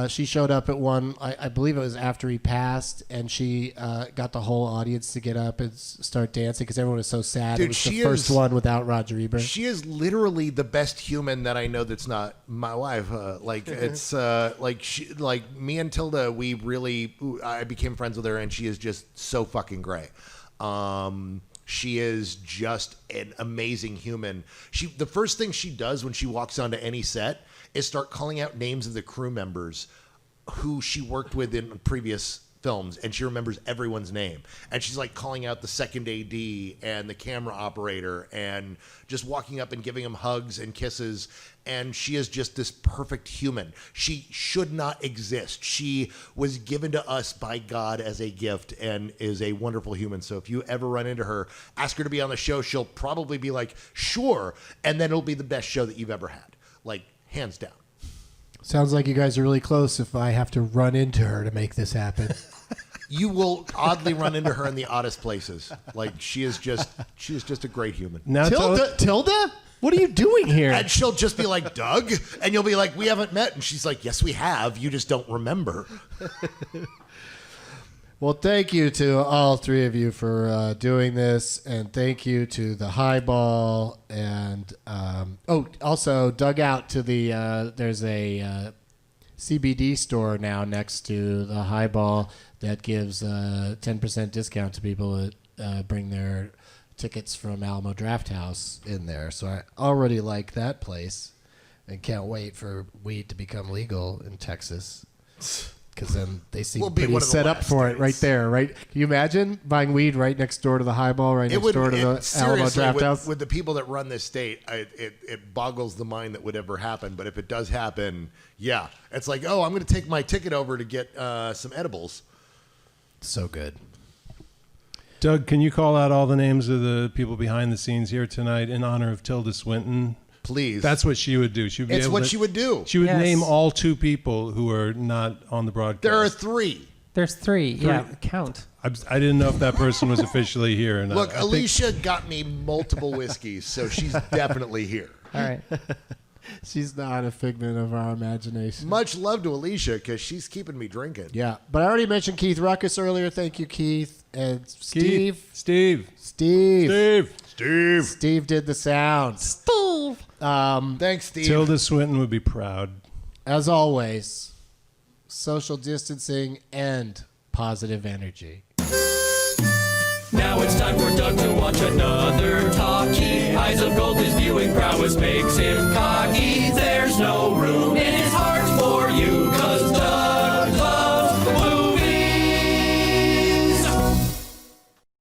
She showed up at one. I believe it was after he passed, and she got the whole audience to get up and start dancing because everyone was so sad. Dude, it was the first one without Roger Ebert. She is literally the best human that I know. That's not my wife. It's like me and Tilda. I became friends with her, and she is just so fucking great. She is just an amazing human. The first thing she does when she walks onto any set is start calling out names of the crew members who she worked with in previous films, and she remembers everyone's name. And she's like calling out the second AD and the camera operator and just walking up and giving them hugs and kisses. And she is just this perfect human. She should not exist. She was given to us by God as a gift and is a wonderful human. So if you ever run into her, ask her to be on the show. She'll probably be like, sure. And then it'll be the best show that you've ever had. Like, hands down. Sounds like you guys are really close if I have to run into her to make this happen. You will oddly run into her in the oddest places. Like, she is just a great human. Now Tilda? What are you doing here? And she'll just be like, Doug? And you'll be like, we haven't met. And she's like, yes, we have. You just don't remember. Well, thank you to all 3 of you for doing this, and thank you to the Highball, and also dug out to the. There's a CBD store now next to the Highball that gives 10% discount to people that bring their tickets from Alamo Draft House in there. So I already like that place. and can't wait for weed to become legal in Texas. Because then they seem We'll be pretty one of the set up last for it right states. there, right? Can you imagine buying weed right next door to the Highball, right next door to the Alamo seriously, Draft with, House? with the people that run this state, it boggles the mind that would ever happen. But if it does happen, yeah, it's like, oh, I'm going to take my ticket over to get some edibles. So good. Doug, can you call out all the names of the people behind the scenes here tonight in honor of Tilda Swinton? Please. That's what she would do. She would be It's able what to- she would do. She would Yes. name all 2 people who are not on the broadcast. There are 3. There's 3. Yeah, count. I didn't know if that person was officially here or not. Look, I think- Alicia got me multiple whiskeys, so she's definitely here. All right. She's not a figment of our imagination. Much love to Alicia because she's keeping me drinking. Yeah, but I already mentioned Keith Ruckus earlier. Thank you, Keith. And Steve. Steve. Steve did the sound. Steve. Thanks, Steve. Tilda Swinton would be proud. As always, social distancing and positive energy. Now it's time for Doug to watch another talkie. Eyes of gold, his viewing prowess makes him cocky. There's no room